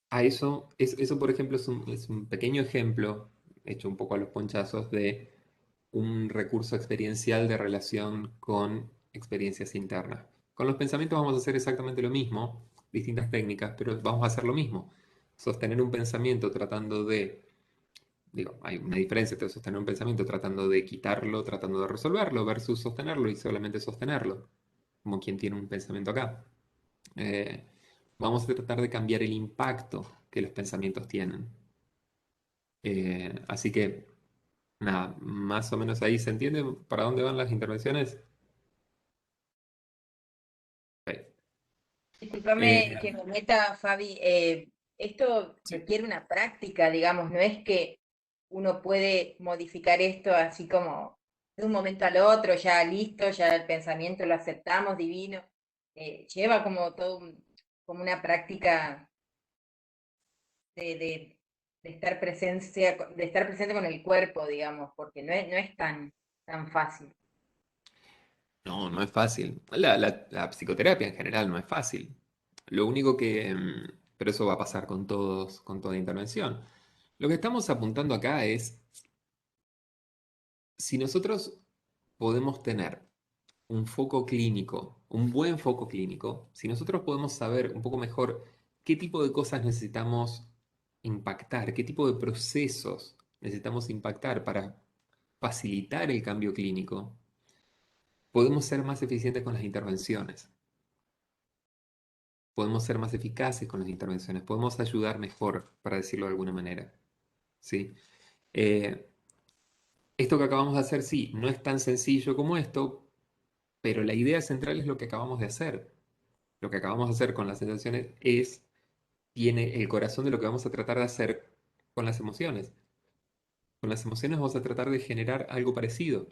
a eso, eso por ejemplo, es un pequeño ejemplo, hecho un poco a los ponchazos, de un recurso experiencial de relación con experiencias internas. Con los pensamientos vamos a hacer exactamente lo mismo, distintas técnicas, pero vamos a hacer lo mismo. Sostener un pensamiento tratando de, digo, hay una diferencia entre sostener un pensamiento tratando de quitarlo, tratando de resolverlo, versus sostenerlo y solamente sostenerlo, como quien tiene un pensamiento acá. Eh, Vamos a tratar de cambiar el impacto que los pensamientos tienen. Así que nada, más o menos ahí se entiende para dónde van las intervenciones. Ok. Discúlpame Eh, que me meta, Fabi. Esto sí. requiere una práctica, digamos, no es que uno puede modificar esto así como de un momento al otro, ya listo, ya el pensamiento lo aceptamos, divino. Lleva como como una práctica de, de, de estar de estar presente con el cuerpo, digamos, porque no es tan fácil. No, no es fácil. La psicoterapia en general no es fácil. Lo único que, pero eso va a pasar con todos, con toda intervención. Lo que estamos apuntando acá es, si nosotros podemos tener un foco clínico, un buen foco clínico, si nosotros podemos saber un poco mejor qué tipo de cosas necesitamos impactar, qué tipo de procesos necesitamos impactar para facilitar el cambio clínico, podemos ser más eficientes con las intervenciones, podemos ser más eficaces con las intervenciones, podemos ayudar mejor, para decirlo de alguna manera. ¿Sí? Eh, Esto que acabamos de hacer, sí, no es tan sencillo como esto, pero la idea central es lo que acabamos de hacer. Lo que acabamos de hacer con las sensaciones tiene el corazón de lo que vamos a tratar de hacer con las emociones. Con las emociones vamos a tratar de generar algo parecido,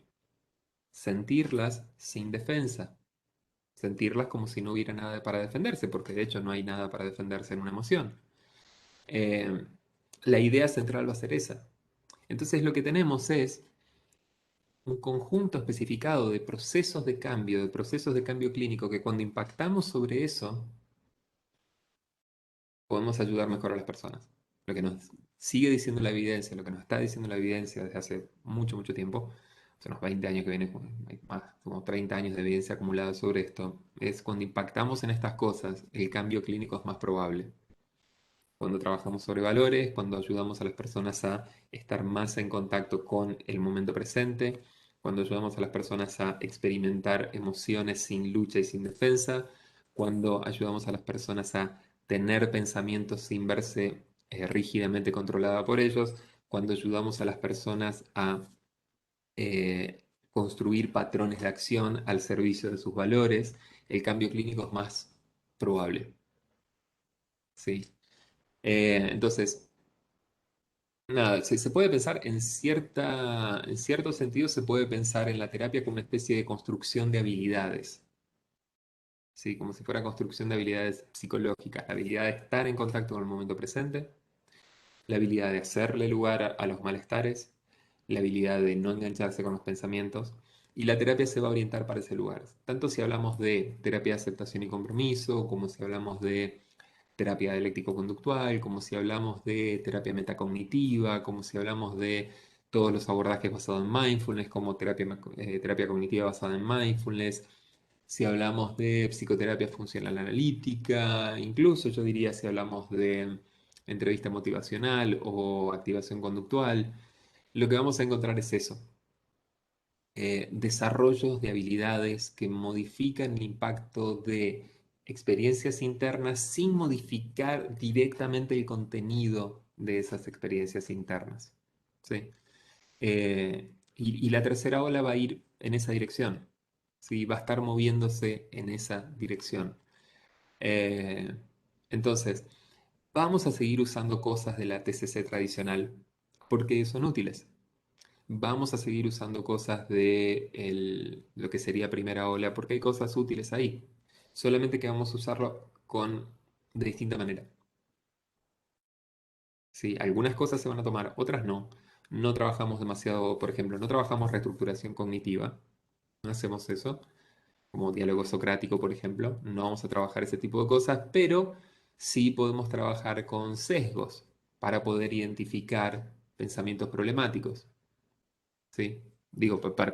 sentirlas sin defensa, sentirlas como si no hubiera nada para defenderse, porque de hecho no hay nada para defenderse en una emoción. Eh, la idea central va a ser esa. Entonces lo que tenemos es un conjunto especificado de procesos de cambio clínico, que cuando impactamos sobre eso, podemos ayudar mejor a las personas. Lo que nos sigue diciendo la evidencia, lo que nos está diciendo la evidencia desde hace mucho, mucho tiempo, hace unos 20 años que viene, hay más, como 30 años de evidencia acumulada sobre esto, es cuando impactamos en estas cosas, el cambio clínico es más probable. Cuando trabajamos sobre valores, cuando ayudamos a las personas a estar más en contacto con el momento presente, cuando ayudamos a las personas a experimentar emociones sin lucha y sin defensa, cuando ayudamos a las personas a tener pensamientos sin verse rígidamente controlada por ellos, cuando ayudamos a las personas a construir patrones de acción al servicio de sus valores, el cambio clínico es más probable. ¿Sí? Entonces, nada, se puede pensar en cierto sentido se puede pensar en la terapia como una especie de construcción de habilidades, ¿sí? Como si fuera construcción de habilidades psicológicas, la habilidad de estar en contacto con el momento presente, la habilidad de hacerle lugar a los malestares, la habilidad de no engancharse con los pensamientos, y la terapia se va a orientar para ese lugar. Tanto si hablamos de terapia de aceptación y compromiso, como si hablamos de terapia dialéctico-conductual, como si hablamos de terapia metacognitiva, como si hablamos de todos los abordajes basados en mindfulness, como terapia cognitiva basada en mindfulness, si hablamos de psicoterapia funcional analítica, incluso yo diría si hablamos de entrevista motivacional o activación conductual, lo que vamos a encontrar es eso, desarrollos de habilidades que modifican el impacto de experiencias internas sin modificar directamente el contenido de esas experiencias internas. ¿Sí? Y la tercera ola va a ir en esa dirección. ¿Sí? Va a estar moviéndose en esa dirección. Eh, entonces, vamos a seguir usando cosas de la TCC tradicional porque son útiles. Vamos a seguir usando cosas de lo que sería primera ola porque hay cosas útiles ahí. Solamente que vamos a usarlo de distinta manera. ¿Sí? Algunas cosas se van a tomar, otras no. No trabajamos demasiado, por ejemplo, no trabajamos reestructuración cognitiva. No hacemos eso, como diálogo socrático, por ejemplo. No vamos a trabajar ese tipo de cosas, pero sí podemos trabajar con sesgos para poder identificar pensamientos problemáticos. ¿Sí? Digo, para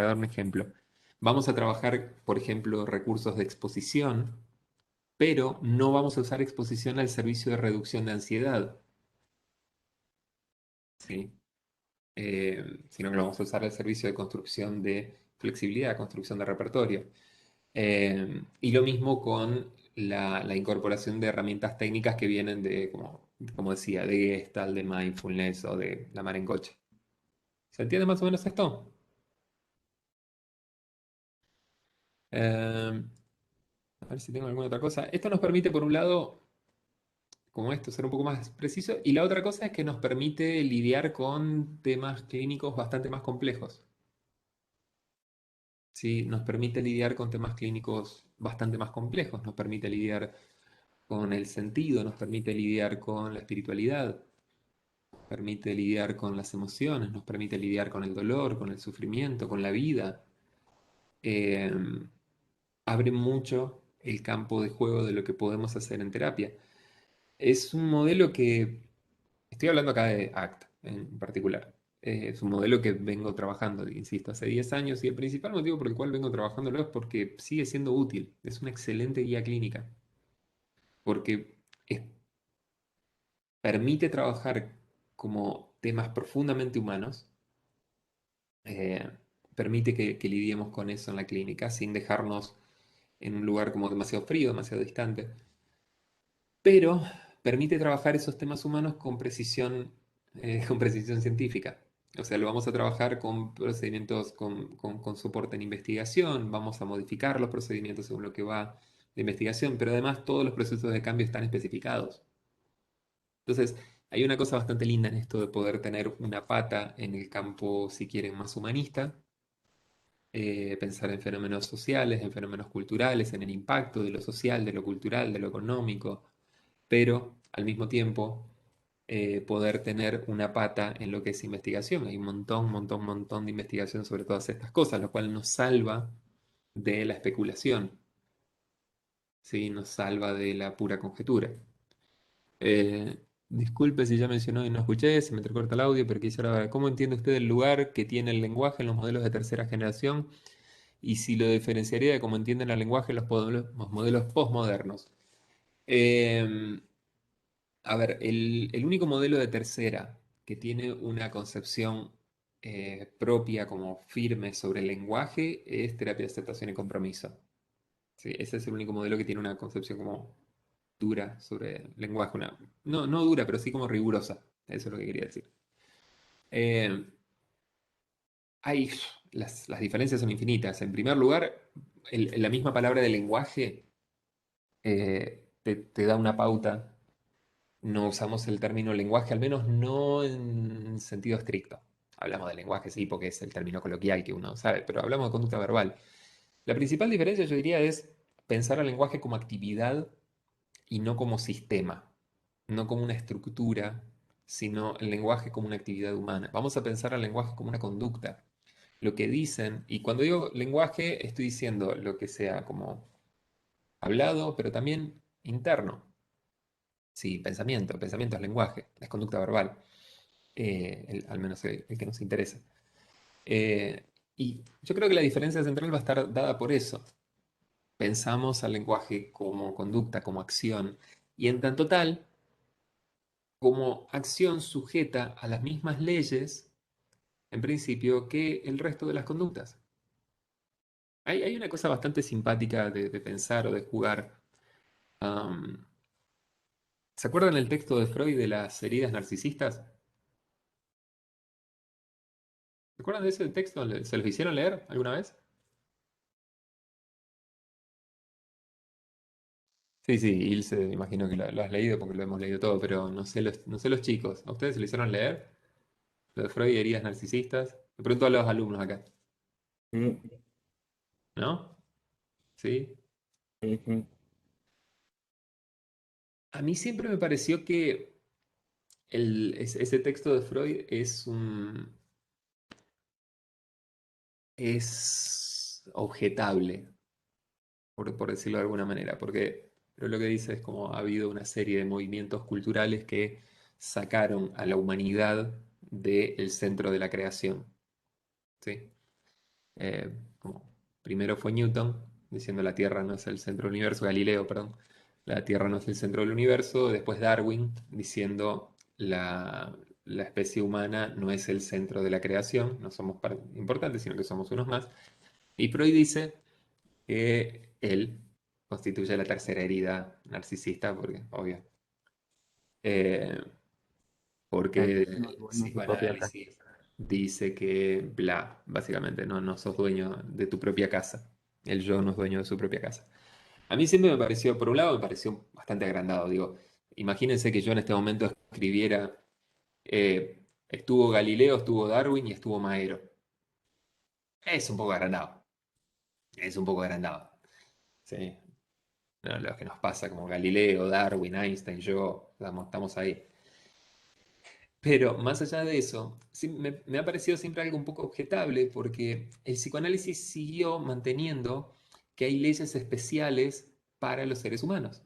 dar un ejemplo. Vamos a trabajar, por ejemplo, recursos de exposición, pero no vamos a usar exposición al servicio de reducción de ansiedad, ¿sí? Sino que lo vamos a usar al servicio de construcción de flexibilidad, construcción de repertorio. Y lo mismo con la incorporación de herramientas técnicas que vienen de, como decía, de Gestalt, de Mindfulness o de la mar en coche. ¿Se entiende más o menos esto? Eh, a ver si tengo alguna otra cosa. Esto nos permite, por un lado, como esto, ser un poco más preciso, y la otra cosa es que nos permite lidiar con temas clínicos bastante más complejos. ¿Sí? Nos permite lidiar con temas clínicos bastante más complejos, nos permite lidiar con el sentido, nos permite lidiar con la espiritualidad, nos permite lidiar con las emociones, nos permite lidiar con el dolor, con el sufrimiento, con la vida. Eh, Abre mucho el campo de juego de lo que podemos hacer en terapia. Es un modelo que, estoy hablando acá de ACT en particular, es un modelo que vengo trabajando, insisto, hace 10 años y el principal motivo por el cual vengo trabajándolo es porque sigue siendo útil, es una excelente guía clínica, porque es- permite trabajar como temas profundamente humanos, eh, permite que lidiemos con eso en la clínica sin dejarnos en un lugar como demasiado frío, demasiado distante, pero permite trabajar esos temas humanos con precisión científica. O sea, lo vamos a trabajar con procedimientos con soporte en investigación, vamos a modificar los procedimientos según lo que va de investigación, pero además todos los procesos de cambio están especificados. Entonces, hay una cosa bastante linda en esto de poder tener una pata en el campo, si quieren, más humanista, pensar en fenómenos sociales, en fenómenos culturales, en el impacto de lo social, de lo cultural, de lo económico, pero al mismo tiempo poder tener una pata en lo que es investigación. Hay un montón de investigación sobre todas estas cosas, lo cual nos salva de la especulación, ¿sí? Nos salva de la pura conjetura. Eh, Disculpe si ya mencionó y no escuché, se me entrecorta el audio, pero quisiera ver cómo entiende usted el lugar que tiene el lenguaje en los modelos de tercera generación y si lo diferenciaría de cómo entienden el lenguaje en los modelos postmodernos. Eh, A ver, el único modelo de tercera que tiene una concepción propia como firme sobre el lenguaje es terapia de aceptación y compromiso. Sí, ese es el único modelo que tiene una concepción como dura sobre el lenguaje. No dura, pero sí como rigurosa. Eso es lo que quería decir. Eh, hay, las diferencias son infinitas. En primer lugar, la misma palabra de lenguaje te da una pauta. No usamos el término lenguaje, al menos no en sentido estricto. Hablamos de lenguaje, sí, porque es el término coloquial que uno sabe, pero hablamos de conducta verbal. La principal diferencia, yo diría, es pensar al lenguaje como actividad y no como sistema, no como una estructura, sino el lenguaje como una actividad humana. Vamos a pensar al lenguaje como una conducta. Lo que dicen, y cuando digo lenguaje, estoy diciendo lo que sea como hablado, pero también interno. Sí, pensamiento es lenguaje, es conducta verbal, al menos el que nos interesa. Eh, y yo creo que la diferencia central va a estar dada por eso. Pensamos al lenguaje como conducta, como acción, y en tanto tal, como acción sujeta a las mismas leyes, en principio, que el resto de las conductas. Hay una cosa bastante simpática de pensar o de jugar. Am, ¿Se acuerdan el texto de Freud de las heridas narcisistas? ¿Se acuerdan de ese texto? ¿Se los hicieron leer alguna vez? Sí, sí, Ilse, me imagino que lo has leído porque lo hemos leído todo, pero no sé los chicos. ¿A ustedes se lo hicieron leer? Lo de Freud y heridas narcisistas. Me pregunto a los alumnos acá, Sí, ¿no? ¿Sí? sí, sí. A mí siempre me pareció que ese texto de Freud es objetable, por decirlo de alguna manera, porque pero lo que dice es como ha habido una serie de movimientos culturales que sacaron a la humanidad del centro de la creación, ¿sí? Como primero fue Newton, diciendo la Tierra no es el centro del universo, Galileo, perdón, la Tierra no es el centro del universo, después Darwin, diciendo la especie humana no es el centro de la creación, no somos importantes, sino que somos unos más, y Freud dice que él constituye la tercera herida narcisista, porque, obvio, eh, Ahí porque nos volvemos el su propia casa. psicoanálisis, dice que bla, básicamente, no sos dueño de tu propia casa. El yo no es dueño de su propia casa. A mí siempre me pareció, por un lado, me pareció bastante agrandado. Digo, imagínense que yo en este momento escribiera, estuvo Galileo, estuvo Darwin y estuvo Maero. Es un poco agrandado. Es un poco agrandado. Sí. No, lo que nos pasa como Galileo, Darwin, Einstein, yo, estamos ahí. Pero más allá de eso, sí, me ha parecido siempre algo un poco objetable porque el psicoanálisis siguió manteniendo que hay leyes especiales para los seres humanos,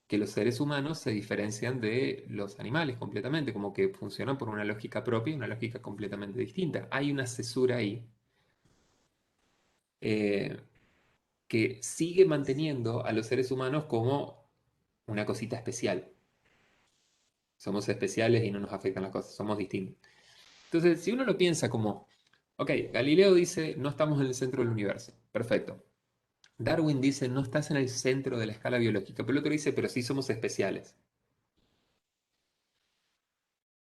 que los seres humanos se diferencian de los animales completamente, como que funcionan por una lógica propia y una lógica completamente distinta. Hay una cesura ahí eh, que sigue manteniendo a los seres humanos como una cosita especial. Somos especiales y no nos afectan las cosas, somos distintos. Entonces, si uno lo piensa como, ok, Galileo dice, no estamos en el centro del universo, perfecto. Darwin dice, no estás en el centro de la escala biológica, pero el otro dice, pero sí somos especiales.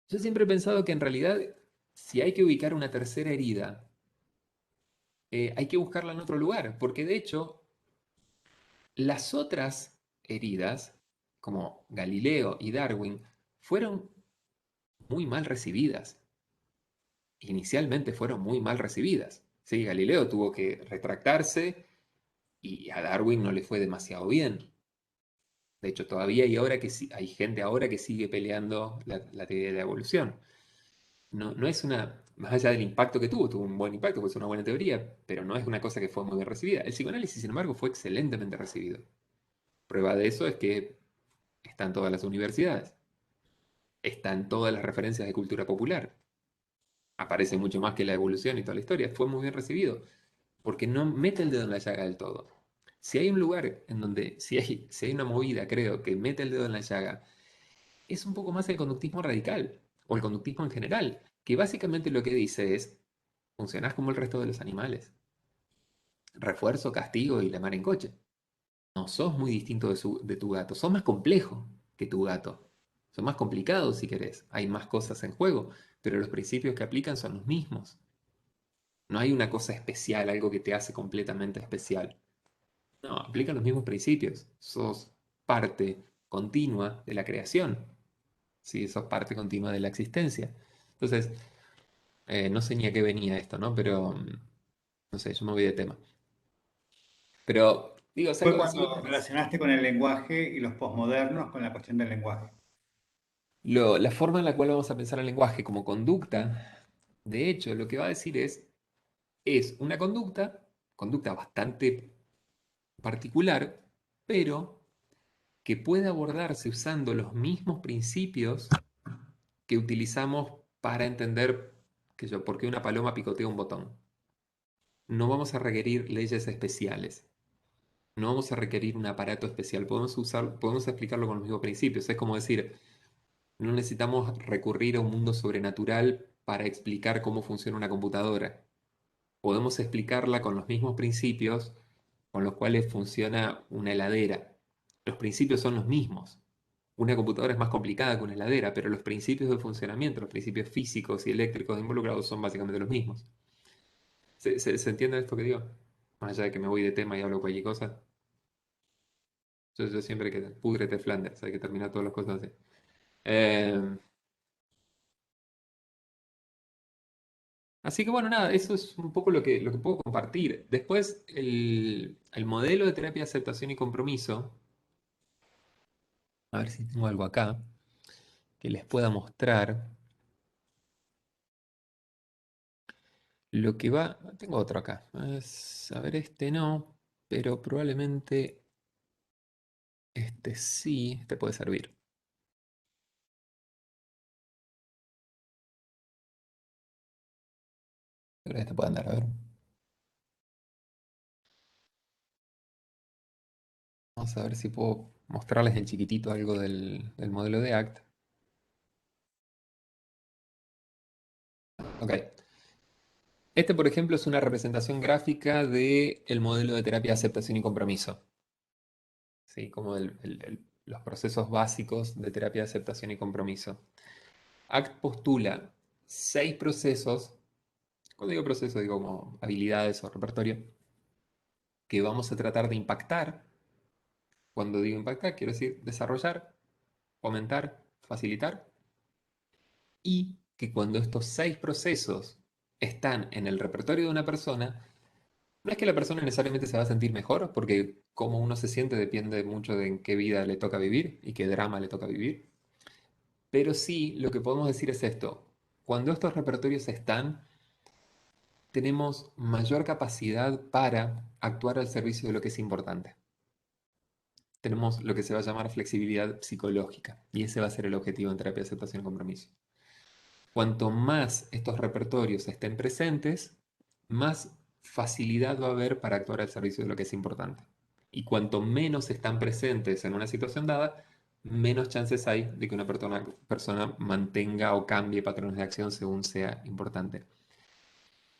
Yo siempre he pensado que en realidad, si hay que ubicar una tercera herida, hay que buscarla en otro lugar, porque de hecho, las otras heridas, como Galileo y Darwin, fueron muy mal recibidas. Inicialmente fueron muy mal recibidas. Sí, Galileo tuvo que retractarse y a Darwin no le fue demasiado bien. De hecho, todavía hay gente ahora que sigue peleando la teoría de la evolución. No es más allá del impacto que tuvo un buen impacto, pues es una buena teoría, pero no es una cosa que fue muy bien recibida. El psicoanálisis, sin embargo, fue excelentemente recibido. Prueba de eso es que están todas las universidades, están todas las referencias de cultura popular, aparece mucho más que la evolución y toda la historia. Fue muy bien recibido, porque no mete el dedo en la llaga del todo. Si hay un lugar en donde, si hay una movida, creo, que mete el dedo en la llaga, es un poco más el conductismo radical, o el conductismo en general, que básicamente lo que dice es, funcionás como el resto de los animales. Refuerzo, castigo y la mar en coche. No sos muy distinto de tu gato, sos más complejo que tu gato. Son más complicados si querés, hay más cosas en juego, pero los principios que aplican son los mismos. No hay una cosa especial, algo que te hace completamente especial. No, aplican los mismos principios. Sos parte continua de la creación. Sí, sos parte continua de la existencia. Entonces, no sé ni a qué venía esto, ¿no? Pero, no sé, yo me voy de tema. Pero, digo, Fue saco, cuando relacionaste con el lenguaje y los posmodernos con la cuestión del lenguaje. la forma en la cual vamos a pensar el lenguaje como conducta, de hecho, lo que va a decir es una conducta bastante particular, pero que puede abordarse usando los mismos principios que utilizamos para entender por qué una paloma picotea un botón. No vamos a requerir leyes especiales. No vamos a requerir un aparato especial. Podemos explicarlo con los mismos principios. Es como decir, no necesitamos recurrir a un mundo sobrenatural para explicar cómo funciona una computadora. Podemos explicarla con los mismos principios con los cuales funciona una heladera. Los principios son los mismos. Una computadora es más complicada que una heladera, pero los principios de funcionamiento, los principios físicos y eléctricos involucrados son básicamente los mismos. ¿Se entiende esto que digo? Más allá de que me voy de tema y hablo cualquier cosa. Yo siempre que púdrete Flanders, hay que terminar todas las cosas así. Eh, Así que bueno, nada, eso es un poco lo que puedo compartir. Después, el modelo de terapia de aceptación y compromiso, a ver si tengo algo acá que les pueda mostrar. Lo que va, tengo otro acá. A ver, este no, pero probablemente este sí, este puede servir. Creo que este puede andar, a ver. Vamos a ver si puedo mostrarles en chiquitito algo del modelo de ACT. Ok. Este, por ejemplo, es una representación gráfica del modelo de terapia de aceptación y compromiso. ¿Sí? Como los procesos básicos de terapia de aceptación y compromiso. ACT postula 6 procesos, cuando digo proceso digo como habilidades o repertorio, que vamos a tratar de impactar. Cuando digo impactar, quiero decir desarrollar, fomentar, facilitar, y que cuando estos 6 procesos están en el repertorio de una persona, no es que la persona necesariamente se va a sentir mejor, porque cómo uno se siente depende mucho de en qué vida le toca vivir y qué drama le toca vivir. Pero sí, lo que podemos decir es esto. Cuando estos repertorios están, tenemos mayor capacidad para actuar al servicio de lo que es importante. Tenemos lo que se va a llamar flexibilidad psicológica, y ese va a ser el objetivo en terapia de aceptación y compromiso. Cuanto más estos repertorios estén presentes, más facilidad va a haber para actuar al servicio de lo que es importante. Y cuanto menos están presentes en una situación dada, menos chances hay de que una persona mantenga o cambie patrones de acción según sea importante.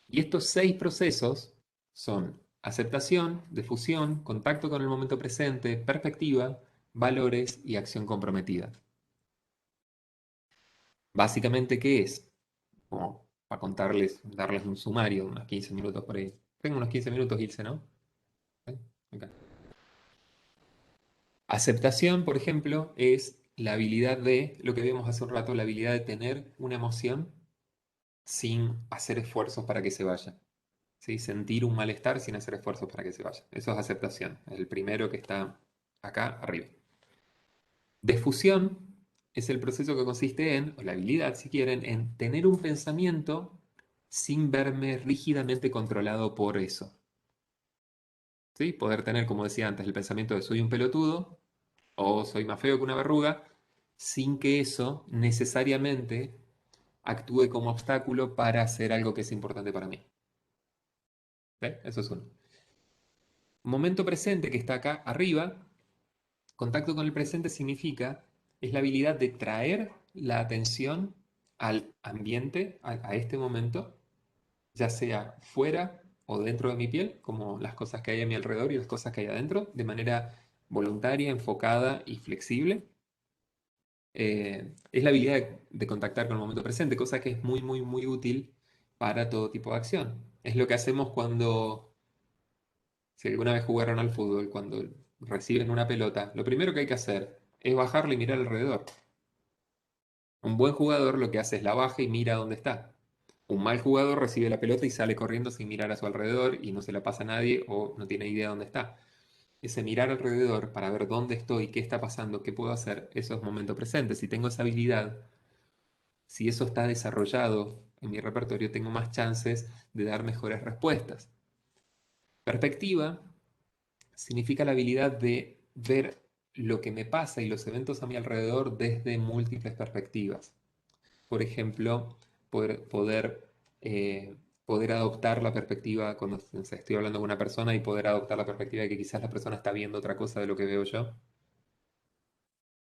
Y estos 6 procesos son aceptación, difusión, contacto con el momento presente, perspectiva, valores y acción comprometida. Básicamente, ¿qué es? Como para contarles, darles un sumario, unos 15 minutos por ahí. Tengo unos 15 minutos, Ilse, ¿no? ¿Sí? Ok. Aceptación, por ejemplo, es la habilidad de, lo que vimos hace un rato, la habilidad de tener una emoción sin hacer esfuerzos para que se vaya. ¿Sí? Sentir un malestar sin hacer esfuerzos para que se vaya. Eso es aceptación. Es el primero que está acá arriba. Difusión es el proceso que consiste en, o la habilidad si quieren, en tener un pensamiento sin verme rígidamente controlado por eso. ¿Sí? Poder tener, como decía antes, el pensamiento de soy un pelotudo o soy más feo que una verruga, sin que eso necesariamente actúe como obstáculo para hacer algo que es importante para mí. ¿Sí? Eso es uno. Momento presente que está acá arriba, contacto con el presente significa, es la habilidad de traer la atención al ambiente, a este momento, ya sea fuera o dentro de mi piel, como las cosas que hay a mi alrededor y las cosas que hay adentro, de manera voluntaria, enfocada y flexible. Es la habilidad de contactar con el momento presente, cosa que es muy, muy, muy útil para todo tipo de acción. Es lo que hacemos cuando, si alguna vez jugaron al fútbol, cuando reciben una pelota, lo primero que hay que hacer es bajarle y mirar alrededor. Un buen jugador lo que hace es la baja y mira dónde está. Un mal jugador recibe la pelota y sale corriendo sin mirar a su alrededor y no se la pasa a nadie o no tiene idea dónde está. Ese mirar alrededor para ver dónde estoy, qué está pasando, qué puedo hacer, eso es momento presente. Si tengo esa habilidad, si eso está desarrollado en mi repertorio, tengo más chances de dar mejores respuestas. Perspectiva significa la habilidad de ver lo que me pasa y los eventos a mi alrededor desde múltiples perspectivas. Por ejemplo, eh, poder adoptar la perspectiva, cuando estoy hablando con una persona y poder adoptar la perspectiva de que quizás la persona está viendo otra cosa de lo que veo yo.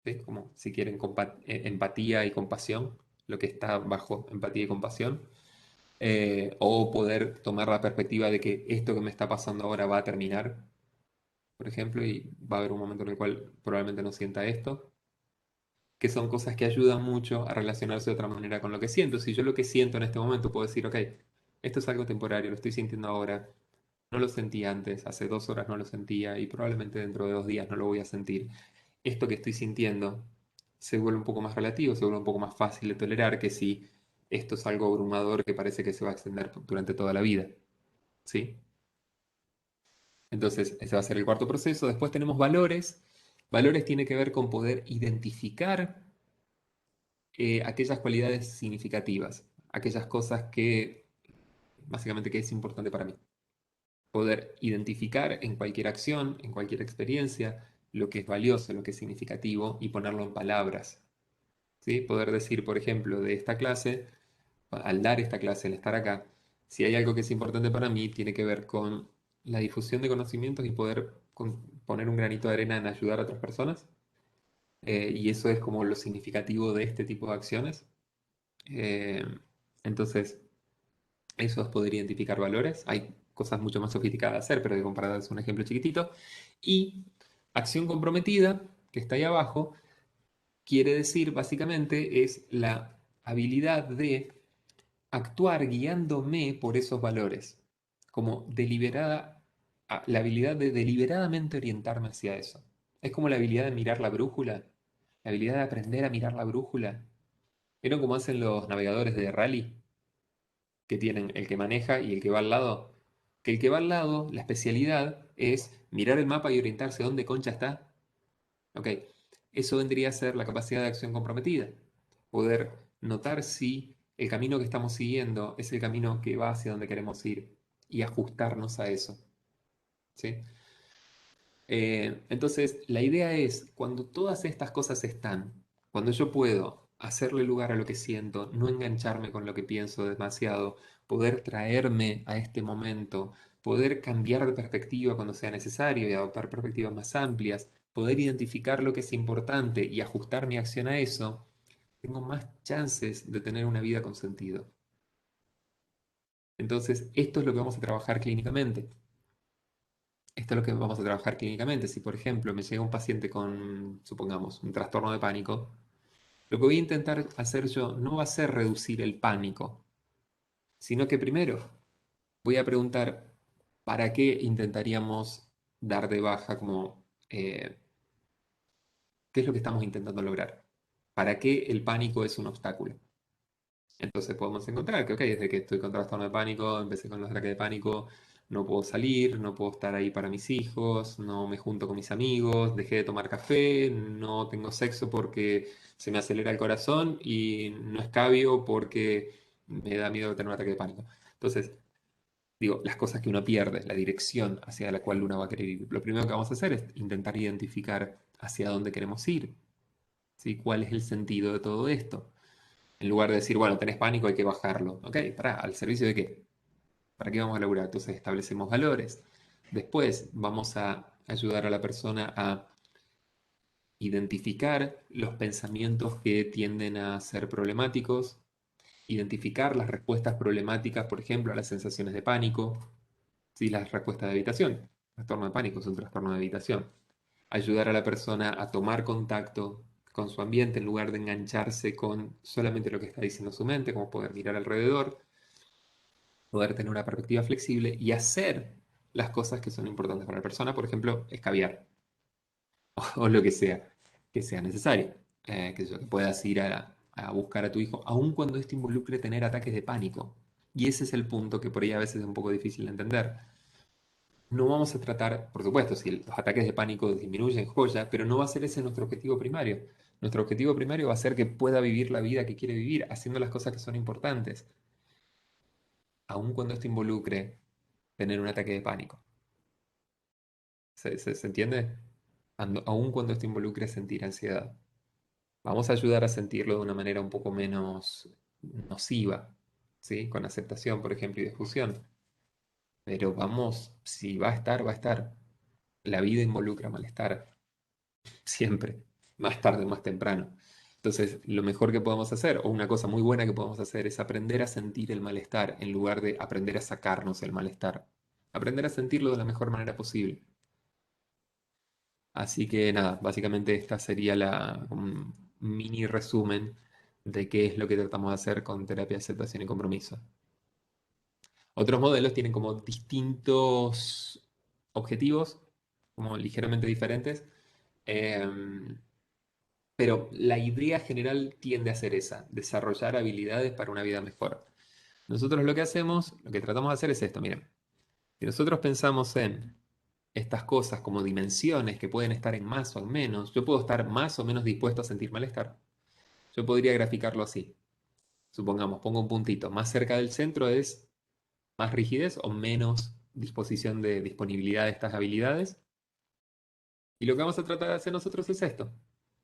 ¿Sí? Como si quieren empatía y compasión, lo que está bajo empatía y compasión. O poder tomar la perspectiva de que esto que me está pasando ahora va a terminar, por ejemplo, y va a haber un momento en el cual probablemente no sienta esto, que son cosas que ayudan mucho a relacionarse de otra manera con lo que siento. Si yo lo que siento en este momento puedo decir, ok, esto es algo temporario, lo estoy sintiendo ahora, no lo sentí antes, hace 2 horas no lo sentía y probablemente dentro de 2 días no lo voy a sentir. Esto que estoy sintiendo se vuelve un poco más relativo, se vuelve un poco más fácil de tolerar que si esto es algo abrumador que parece que se va a extender durante toda la vida. ¿Sí? Entonces, ese va a ser el cuarto proceso. Después tenemos valores. Valores tiene que ver con poder identificar aquellas cualidades significativas, aquellas cosas que, básicamente, que es importante para mí. Poder identificar en cualquier acción, en cualquier experiencia, lo que es valioso, lo que es significativo y ponerlo en palabras. ¿Sí? Poder decir, por ejemplo, de esta clase, al dar esta clase, al estar acá, si hay algo que es importante para mí, tiene que ver con la difusión de conocimientos y poder poner un granito de arena en ayudar a otras personas. Y eso es como lo significativo de este tipo de acciones. Eh, entonces, eso es poder identificar valores. Hay cosas mucho más sofisticadas de hacer, pero de comparar es un ejemplo chiquitito. Y acción comprometida, que está ahí abajo, quiere decir básicamente es la habilidad de actuar guiándome por esos valores, como la habilidad de deliberadamente orientarme hacia eso. Es como la habilidad de mirar la brújula, la habilidad de aprender a mirar la brújula. ¿Vieron cómo hacen los navegadores de rally? Que tienen el que maneja y el que va al lado. Que el que va al lado, la especialidad es mirar el mapa y orientarse dónde concha está. Ok, eso vendría a ser la capacidad de acción comprometida. Poder notar si el camino que estamos siguiendo es el camino que va hacia donde queremos ir y ajustarnos a eso. ¿Sí? Entonces, la idea es, cuando todas estas cosas están, cuando yo puedo hacerle lugar a lo que siento, no engancharme con lo que pienso demasiado, poder traerme a este momento, poder cambiar de perspectiva cuando sea necesario y adoptar perspectivas más amplias, poder identificar lo que es importante y ajustar mi acción a eso, tengo más chances de tener una vida con sentido. Entonces, esto es lo que vamos a trabajar clínicamente. Esto es lo que vamos a trabajar clínicamente. Si, por ejemplo, me llega un paciente con, supongamos, un trastorno de pánico, lo que voy a intentar hacer yo no va a ser reducir el pánico, sino que primero voy a preguntar para qué intentaríamos dar de baja, como, qué es lo que estamos intentando lograr, para qué el pánico es un obstáculo. Entonces podemos encontrar que, ok, desde que estoy con trastorno de pánico, empecé con los ataques de pánico, no puedo salir, no puedo estar ahí para mis hijos, no me junto con mis amigos, dejé de tomar café, no tengo sexo porque se me acelera el corazón y no escabio porque me da miedo tener un ataque de pánico. Entonces, digo, las cosas que uno pierde, la dirección hacia la cual uno va a querer ir. Lo primero que vamos a hacer es intentar identificar hacia dónde queremos ir, ¿sí? ¿Cuál es el sentido de todo esto? En lugar de decir, bueno, tenés pánico, hay que bajarlo. Ok, ¿al servicio de qué? ¿Para qué vamos a laburar? Entonces establecemos valores. Después vamos a ayudar a la persona a identificar los pensamientos que tienden a ser problemáticos, identificar las respuestas problemáticas, por ejemplo, a las sensaciones de pánico, ¿sí? Las respuestas de evitación. Trastorno de pánico es un trastorno de evitación. Ayudar a la persona a tomar contacto con su ambiente en lugar de engancharse con solamente lo que está diciendo su mente, como poder mirar alrededor, poder tener una perspectiva flexible y hacer las cosas que son importantes para la persona, por ejemplo, escabiar o lo que sea necesario. Que puedas ir a buscar a tu hijo, aun cuando esto involucre tener ataques de pánico. Y ese es el punto que por ahí a veces es un poco difícil de entender. No vamos a tratar, por supuesto, si los ataques de pánico disminuyen, joya, pero no va a ser ese nuestro objetivo primario. Nuestro objetivo primario va a ser que pueda vivir la vida que quiere vivir, haciendo las cosas que son importantes, aun cuando esto involucre tener un ataque de pánico. ¿Se entiende? Aun cuando esto involucre sentir ansiedad. Vamos a ayudar a sentirlo de una manera un poco menos nociva, ¿sí? Con aceptación, por ejemplo, y difusión. Pero vamos, si va a estar, va a estar. La vida involucra malestar, siempre, más tarde o más temprano. Entonces, lo mejor que podemos hacer, o una cosa muy buena que podemos hacer, es aprender a sentir el malestar en lugar de aprender a sacarnos el malestar. Aprender a sentirlo de la mejor manera posible. Así que nada, básicamente esta sería un mini resumen de qué es lo que tratamos de hacer con terapia de aceptación y compromiso. Otros modelos tienen como distintos objetivos, como ligeramente diferentes, em, pero la idea general tiende a ser esa, desarrollar habilidades para una vida mejor. Nosotros lo que hacemos, lo que tratamos de hacer es esto, miren, si nosotros pensamos en estas cosas como dimensiones que pueden estar en más o en menos, yo puedo estar más o menos dispuesto a sentir malestar. Yo podría graficarlo así. Supongamos, pongo un puntito. Más cerca del centro es más rigidez o menos disposición de disponibilidad de estas habilidades. Y lo que vamos a tratar de hacer nosotros es esto,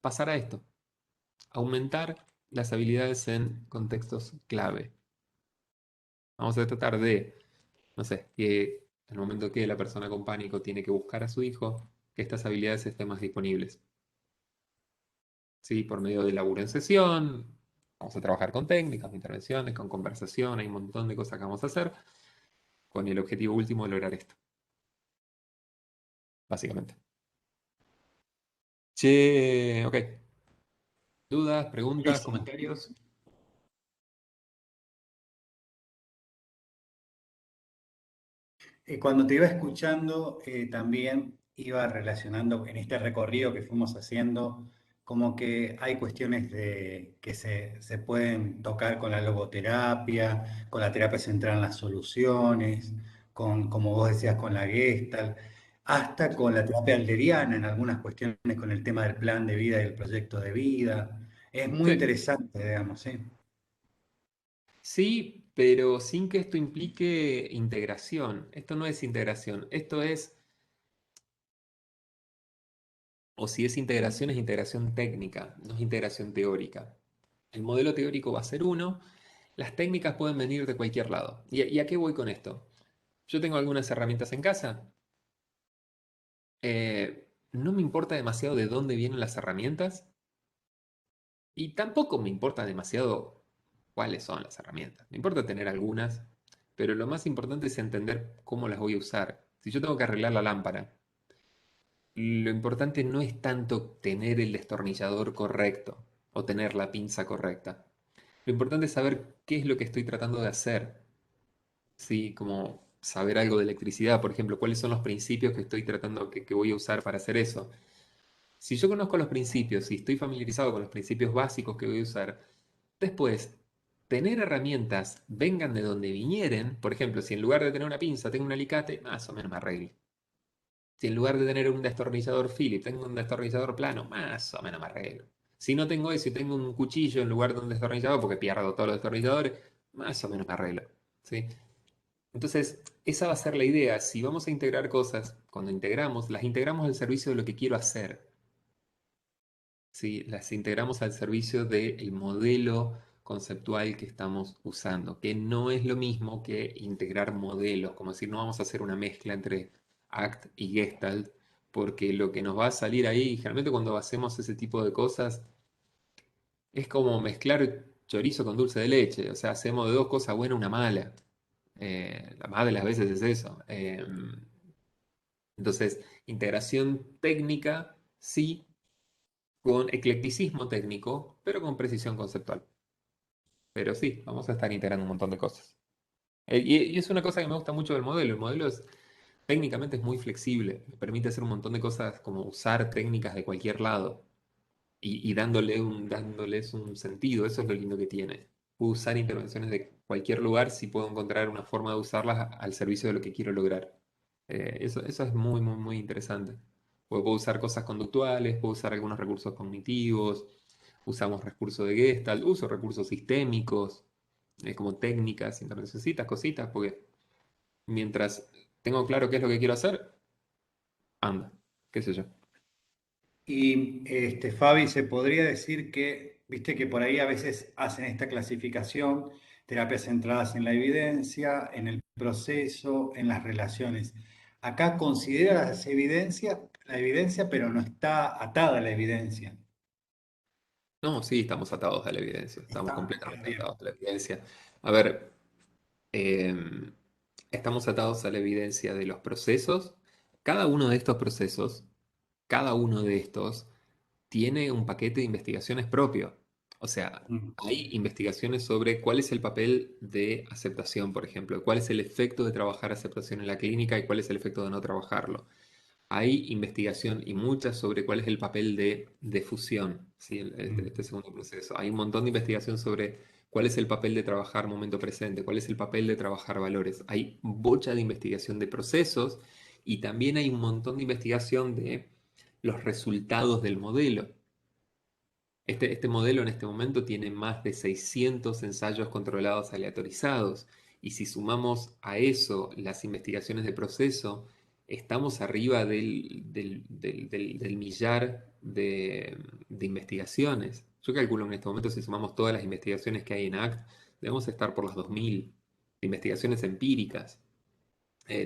pasar a esto, aumentar las habilidades en contextos clave. Vamos a tratar de, no sé, que en el momento que la persona con pánico tiene que buscar a su hijo, que estas habilidades estén más disponibles. ¿Sí? Por medio de laburo en sesión, vamos a trabajar con técnicas, intervenciones, con conversación, hay un montón de cosas que vamos a hacer con el objetivo último de lograr esto, básicamente. Che, ok. ¿Dudas, preguntas, Buenísimo. comentarios? Cuando te iba escuchando, también iba relacionando en este recorrido que fuimos haciendo, como que hay cuestiones que se pueden tocar con la logoterapia, con la terapia centrada en las soluciones, con, como vos decías, con la Gestalt, hasta con la terapia alderiana en algunas cuestiones con el tema del plan de vida y el proyecto de vida. Es muy Sí. interesante, digamos, ¿sí? Sí, pero sin que esto implique integración. Esto no es integración, esto es, o si es integración técnica, no es integración teórica. El modelo teórico va a ser uno, las técnicas pueden venir de cualquier lado. ¿Y a qué voy con esto? Yo tengo algunas herramientas en casa, no me importa demasiado de dónde vienen las herramientas y tampoco me importa demasiado cuáles son las herramientas. Me importa tener algunas, pero lo más importante es entender cómo las voy a usar. Si yo tengo que arreglar la lámpara, lo importante no es tanto tener el destornillador correcto o tener la pinza correcta. Lo importante es saber qué es lo que estoy tratando de hacer. ¿Sí? Como saber algo de electricidad, por ejemplo, cuáles son los principios que estoy tratando, que voy a usar para hacer eso. Si yo conozco los principios y estoy familiarizado con los principios básicos que voy a usar, después, tener herramientas, vengan de donde vinieren, por ejemplo, si en lugar de tener una pinza tengo un alicate, más o menos me arreglo. Si en lugar de tener un destornillador Phillips tengo un destornillador plano, más o menos me arreglo. Si no tengo eso y tengo un cuchillo en lugar de un destornillador, porque pierdo todos los destornilladores, más o menos me arreglo. ¿Sí? Entonces, esa va a ser la idea. Si vamos a integrar cosas, cuando integramos, las integramos al servicio de lo que quiero hacer. ¿Sí? Las integramos al servicio del modelo conceptual que estamos usando, que no es lo mismo que integrar modelos, como decir, no vamos a hacer una mezcla entre ACT y Gestalt, porque lo que nos va a salir ahí, generalmente cuando hacemos ese tipo de cosas, es como mezclar chorizo con dulce de leche, o sea, hacemos de dos cosas buenas una mala. La más de las veces es eso. Entonces, integración técnica, sí, con eclecticismo técnico, pero con precisión conceptual. Pero sí, vamos a estar integrando un montón de cosas. Y es una cosa que me gusta mucho del modelo. El modelo es, técnicamente es muy flexible, me permite hacer un montón de cosas como usar técnicas de cualquier lado y dándoles un sentido. Eso es lo lindo que tiene. Puedo usar intervenciones de cualquier lugar si puedo encontrar una forma de usarlas al servicio de lo que quiero lograr. Eso es muy, muy, muy interesante. Puedo usar cosas conductuales, puedo usar algunos recursos cognitivos, usamos recursos de Gestalt, uso recursos sistémicos, como técnicas, intervencioncitas, cositas, porque mientras tengo claro qué es lo que quiero hacer, anda, qué sé yo. Y Fabi, se podría decir que, viste que por ahí a veces hacen esta clasificación, terapias centradas en la evidencia, en el proceso, en las relaciones. Acá considera la evidencia, pero no está atada a la evidencia. No, sí, estamos atados a la evidencia, estamos Está completamente bien. atados a la evidencia. A ver, eh, estamos atados a la evidencia de los procesos. Cada uno de estos procesos, cada uno de estos tiene un paquete de investigaciones propio. O sea, Mm. hay investigaciones sobre cuál es el papel de aceptación, por ejemplo, cuál es el efecto de trabajar aceptación en la clínica y cuál es el efecto de no trabajarlo. Hay investigación y mucha sobre cuál es el papel de difusión, ¿sí? Este Mm. segundo proceso. Hay un montón de investigación sobre cuál es el papel de trabajar momento presente, cuál es el papel de trabajar valores. Hay bocha de investigación de procesos y también hay un montón de investigación de los resultados del modelo. Este modelo en este momento tiene más de 600 ensayos controlados aleatorizados y si sumamos a eso las investigaciones de proceso, estamos arriba del millar de investigaciones. Yo calculo en este momento si sumamos todas las investigaciones que hay en ACT, debemos estar por las 2000 investigaciones empíricas.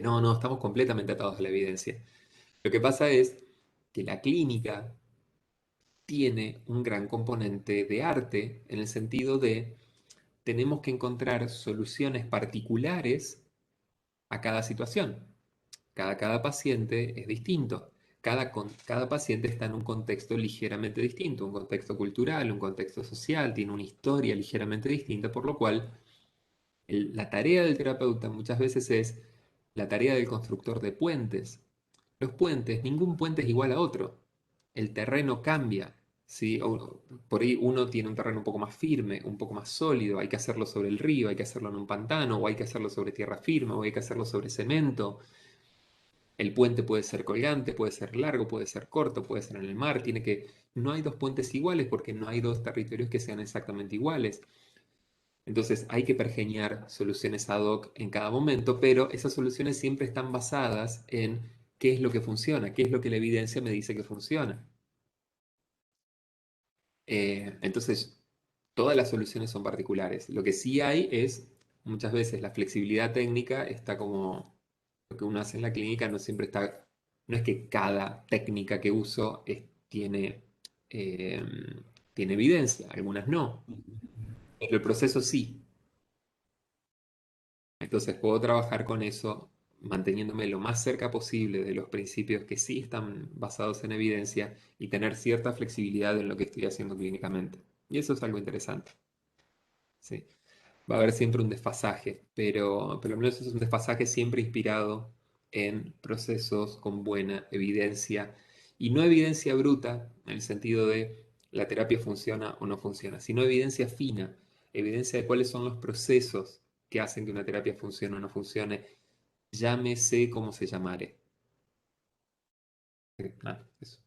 No, estamos completamente atados a la evidencia. Lo que pasa es que la clínica tiene un gran componente de arte en el sentido de tenemos que encontrar soluciones particulares a cada situación. Cada paciente es distinto. Cada paciente está en un contexto ligeramente distinto, un contexto cultural, un contexto social, tiene una historia ligeramente distinta, por lo cual la tarea del terapeuta muchas veces es la tarea del constructor de puentes. Los puentes, ningún puente es igual a otro. El terreno cambia, ¿sí? Por ahí uno tiene un terreno un poco más firme, un poco más sólido, hay que hacerlo sobre el río, hay que hacerlo en un pantano, o hay que hacerlo sobre tierra firme, o hay que hacerlo sobre cemento. El puente puede ser colgante, puede ser largo, puede ser corto, puede ser en el mar. No hay dos puentes iguales porque no hay dos territorios que sean exactamente iguales. Entonces hay que pergeñar soluciones ad hoc en cada momento, pero esas soluciones siempre están basadas en qué es lo que funciona, qué es lo que la evidencia me dice que funciona. Entonces, todas las soluciones son particulares. Lo que sí hay es, muchas veces, la flexibilidad técnica está como lo que uno hace en la clínica, no siempre está, no es que cada técnica que uso eh, tiene evidencia, algunas no, pero el proceso sí. Entonces puedo trabajar con eso manteniéndome lo más cerca posible de los principios que sí están basados en evidencia y tener cierta flexibilidad en lo que estoy haciendo clínicamente. Y eso es algo interesante. Sí. Va a haber siempre un desfasaje, pero al menos es un desfasaje siempre inspirado en procesos con buena evidencia y no evidencia bruta en el sentido de la terapia funciona o no funciona, sino evidencia fina, evidencia de cuáles son los procesos que hacen que una terapia funcione o no funcione, llámese como se llamare. Eso.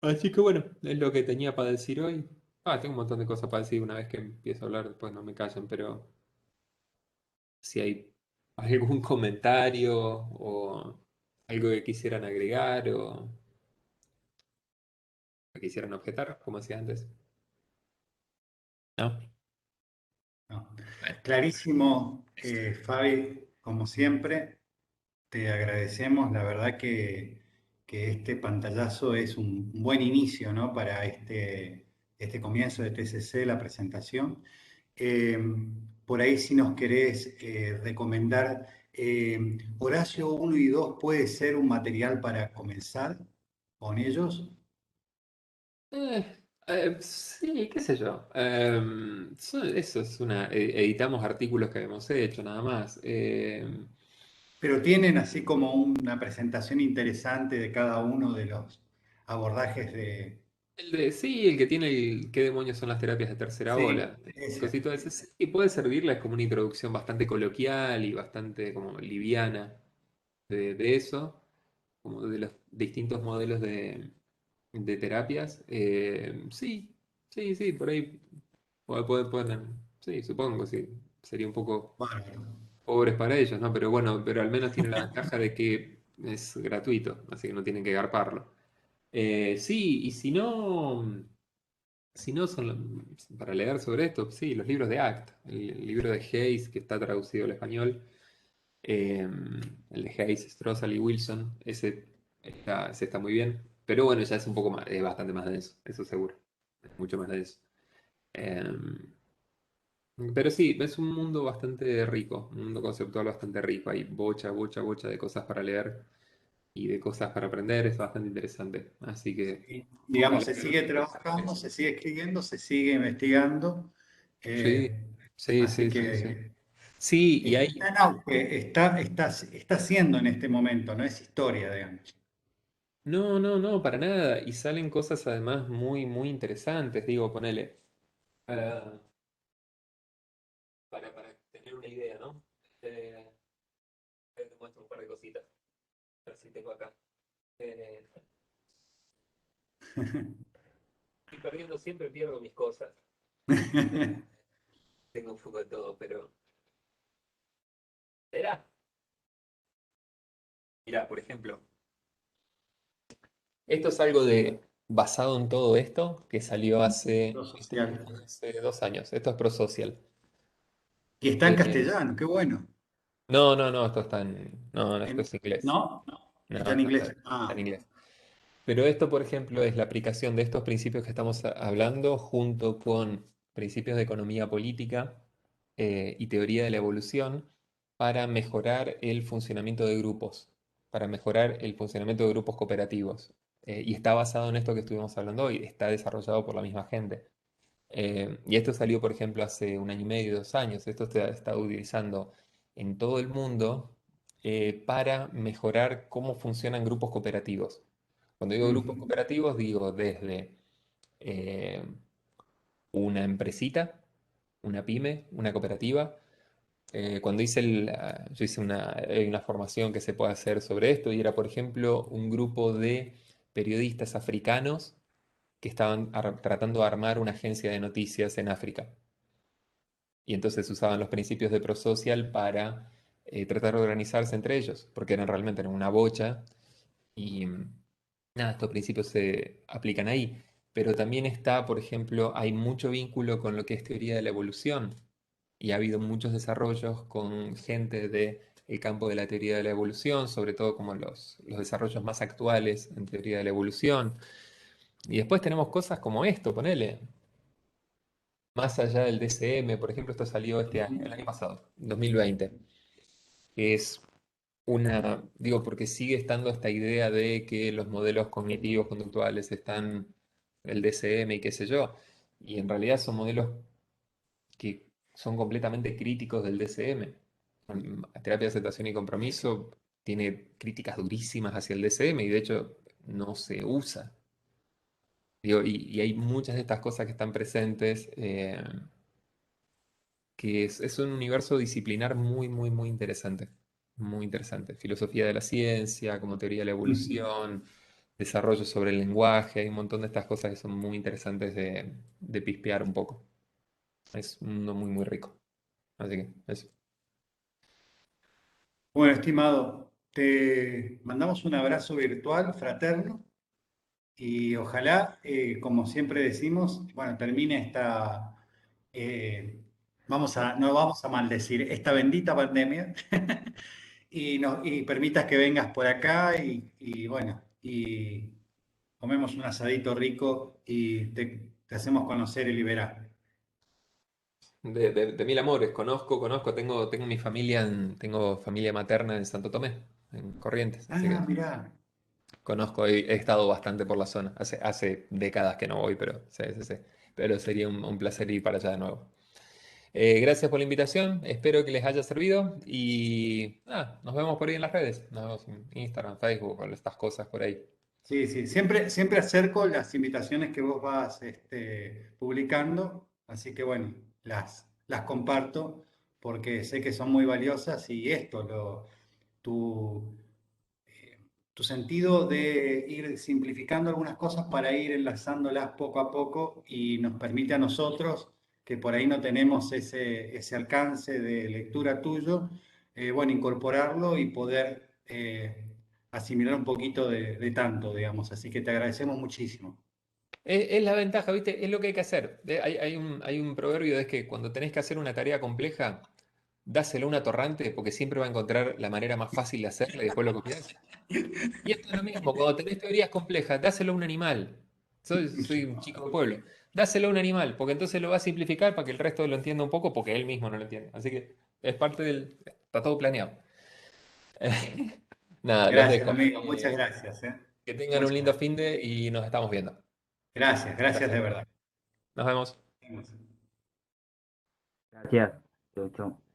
Así que bueno, es lo que tenía para decir hoy. Tengo un montón de cosas para decir una vez que empiezo a hablar, después no me callan, pero si hay algún comentario o algo que quisieran agregar o que quisieran objetar, como decía antes. ¿No? No. Bueno, Clarísimo, Fabi, como siempre, te agradecemos. La verdad que este pantallazo es un buen inicio, ¿no? Para este comienzo de TCC, la presentación. Eh, por ahí si nos querés recomendar, Horacio 1 y 2 puede ser un material para comenzar con ellos. sí, qué sé yo. Eso es editamos artículos que habíamos hecho, nada más. Pero tienen así como una presentación interesante de cada uno de los abordajes de... Sí, el que tiene el qué demonios son las terapias de tercera Sí, ola. ese. Cosito de ese, sí, puede servirles como una introducción bastante coloquial y bastante como liviana de eso, como de los distintos modelos de terapias. Sí, sí, sí, por ahí sí, supongo, sí. Sería un poco Bárbaro. pobres para ellos, ¿no? Pero bueno, pero al menos tiene la ventaja de que es gratuito, así que no tienen que garparlo. Sí, y si no para leer sobre esto, sí, los libros de ACT, el libro de Hayes que está traducido al español, eh, el de Hayes, Strossal y Wilson, ese está muy bien, pero bueno, ya es un poco más, es bastante más denso, eso seguro, es mucho más denso. Eh, pero sí, es un mundo bastante rico, un mundo conceptual bastante rico, hay bocha de cosas para leer y de cosas para aprender, es bastante interesante, así que Y, digamos, ojalá se que sigue trabajando, se sigue escribiendo, se sigue investigando. sí, eh, sí, así sí, sí, sí. que Sí, y está hay, en auge, está siendo en este momento, no es historia, digamos. no, no, no, para nada, y salen cosas además muy, muy interesantes, digo, ponele, para, para tener una idea, ¿no? Eh, Te muestro un par de cositas, a ver si tengo acá. Eh, Estoy perdiendo, siempre pierdo mis cosas. Tengo un poco de todo, pero... ¿Será? Mirá, por ejemplo, esto es algo basado en todo esto que salió Lo este social. hace 2 años. Esto es ProSocial. Y está en Eh, castellano, qué bueno. no, no, no, no, no, esto es inglés. ¿No? No, Está en no, inglés. está en Ah, inglés. Pero esto, por ejemplo, es la aplicación de estos principios que estamos hablando junto con principios de economía política y teoría de la evolución para mejorar el funcionamiento de grupos, para mejorar el funcionamiento de grupos cooperativos. Y está basado en esto que estuvimos hablando hoy, está desarrollado por la misma gente. Y esto salió, por ejemplo, hace un año y medio, 2 años. Esto se ha estado utilizando en todo el mundo para mejorar cómo funcionan grupos cooperativos. Cuando digo grupos Ujú. cooperativos, digo desde eh, una empresita, una pyme, una cooperativa. Cuando yo hice hay una formación que se puede hacer sobre esto y era, por ejemplo, un grupo de periodistas africanos que estaban tratando de armar una agencia de noticias en África. Y entonces usaban los principios de ProSocial para tratar de organizarse entre ellos, porque eran realmente una bocha y nada, estos principios se aplican ahí. Pero también está, por ejemplo, hay mucho vínculo con lo que es teoría de la evolución y ha habido muchos desarrollos con gente del campo de la teoría de la evolución, sobre todo como los desarrollos más actuales en teoría de la evolución. Y después tenemos cosas como esto, ponele, más allá del DCM, por ejemplo, esto salió este año, el año pasado, 2020, que es digo, porque sigue estando esta idea de que los modelos cognitivos conductuales están, el DCM y qué sé yo, y en realidad son modelos que son completamente críticos del DCM. Terapia de aceptación y compromiso tiene críticas durísimas hacia el DCM y de hecho no se usa. Digo, y hay muchas de estas cosas que están presentes, que es un universo disciplinar muy, muy, muy interesante. Muy interesante. Filosofía de la ciencia, como teoría de la evolución, desarrollo sobre el lenguaje, hay un montón de estas cosas que son muy interesantes de pispear un poco. Es un mundo muy, muy rico. Así que eso. Bueno, estimado, te mandamos un abrazo virtual, fraterno, y ojalá, como siempre decimos, bueno, termine esta, no vamos a maldecir, esta bendita pandemia, y permitas que vengas por acá y bueno, y comemos un asadito rico y te hacemos conocer el Iberá. De mil amores, tengo mi familia, tengo familia materna en Santo Tomé, en Corrientes, así Ah, que mirá. conozco, he estado bastante por la zona. Hace décadas que no voy, pero sí, sí, sí. Pero sería un placer ir para allá de nuevo. Gracias por la invitación, espero que les haya servido y nos vemos por ahí en las redes. Nos vemos en Instagram, Facebook, con estas cosas por ahí. Sí, sí, siempre acerco las invitaciones que vos vas publicando, así que bueno, las comparto porque sé que son muy valiosas y tu, tu sentido de ir simplificando algunas cosas para ir enlazándolas poco a poco y nos permite a nosotros, que por ahí no tenemos ese alcance de lectura tuyo, bueno, incorporarlo y poder asimilar un poquito de tanto, digamos. Así que te agradecemos muchísimo. Es la ventaja, ¿viste? Es lo que hay que hacer. Hay un proverbio, es que cuando tenés que hacer una tarea compleja, dáselo a un atorrante porque siempre va a encontrar la manera más fácil de hacerla y después lo copias. Y esto es lo mismo, cuando tenés teorías complejas, dáselo a un animal. Soy un chico de pueblo. Dáselo a un animal, porque entonces lo va a simplificar para que el resto lo entienda un poco, porque él mismo no lo entiende. Así que es parte del... Está todo planeado. Nada, los Gracias, dejo. amigo. Muchas gracias. Que tengan un Muchas lindo gracias. fin de y nos estamos viendo. Gracias de Gracias. verdad. Nos vemos. Gracias. Chau, chau.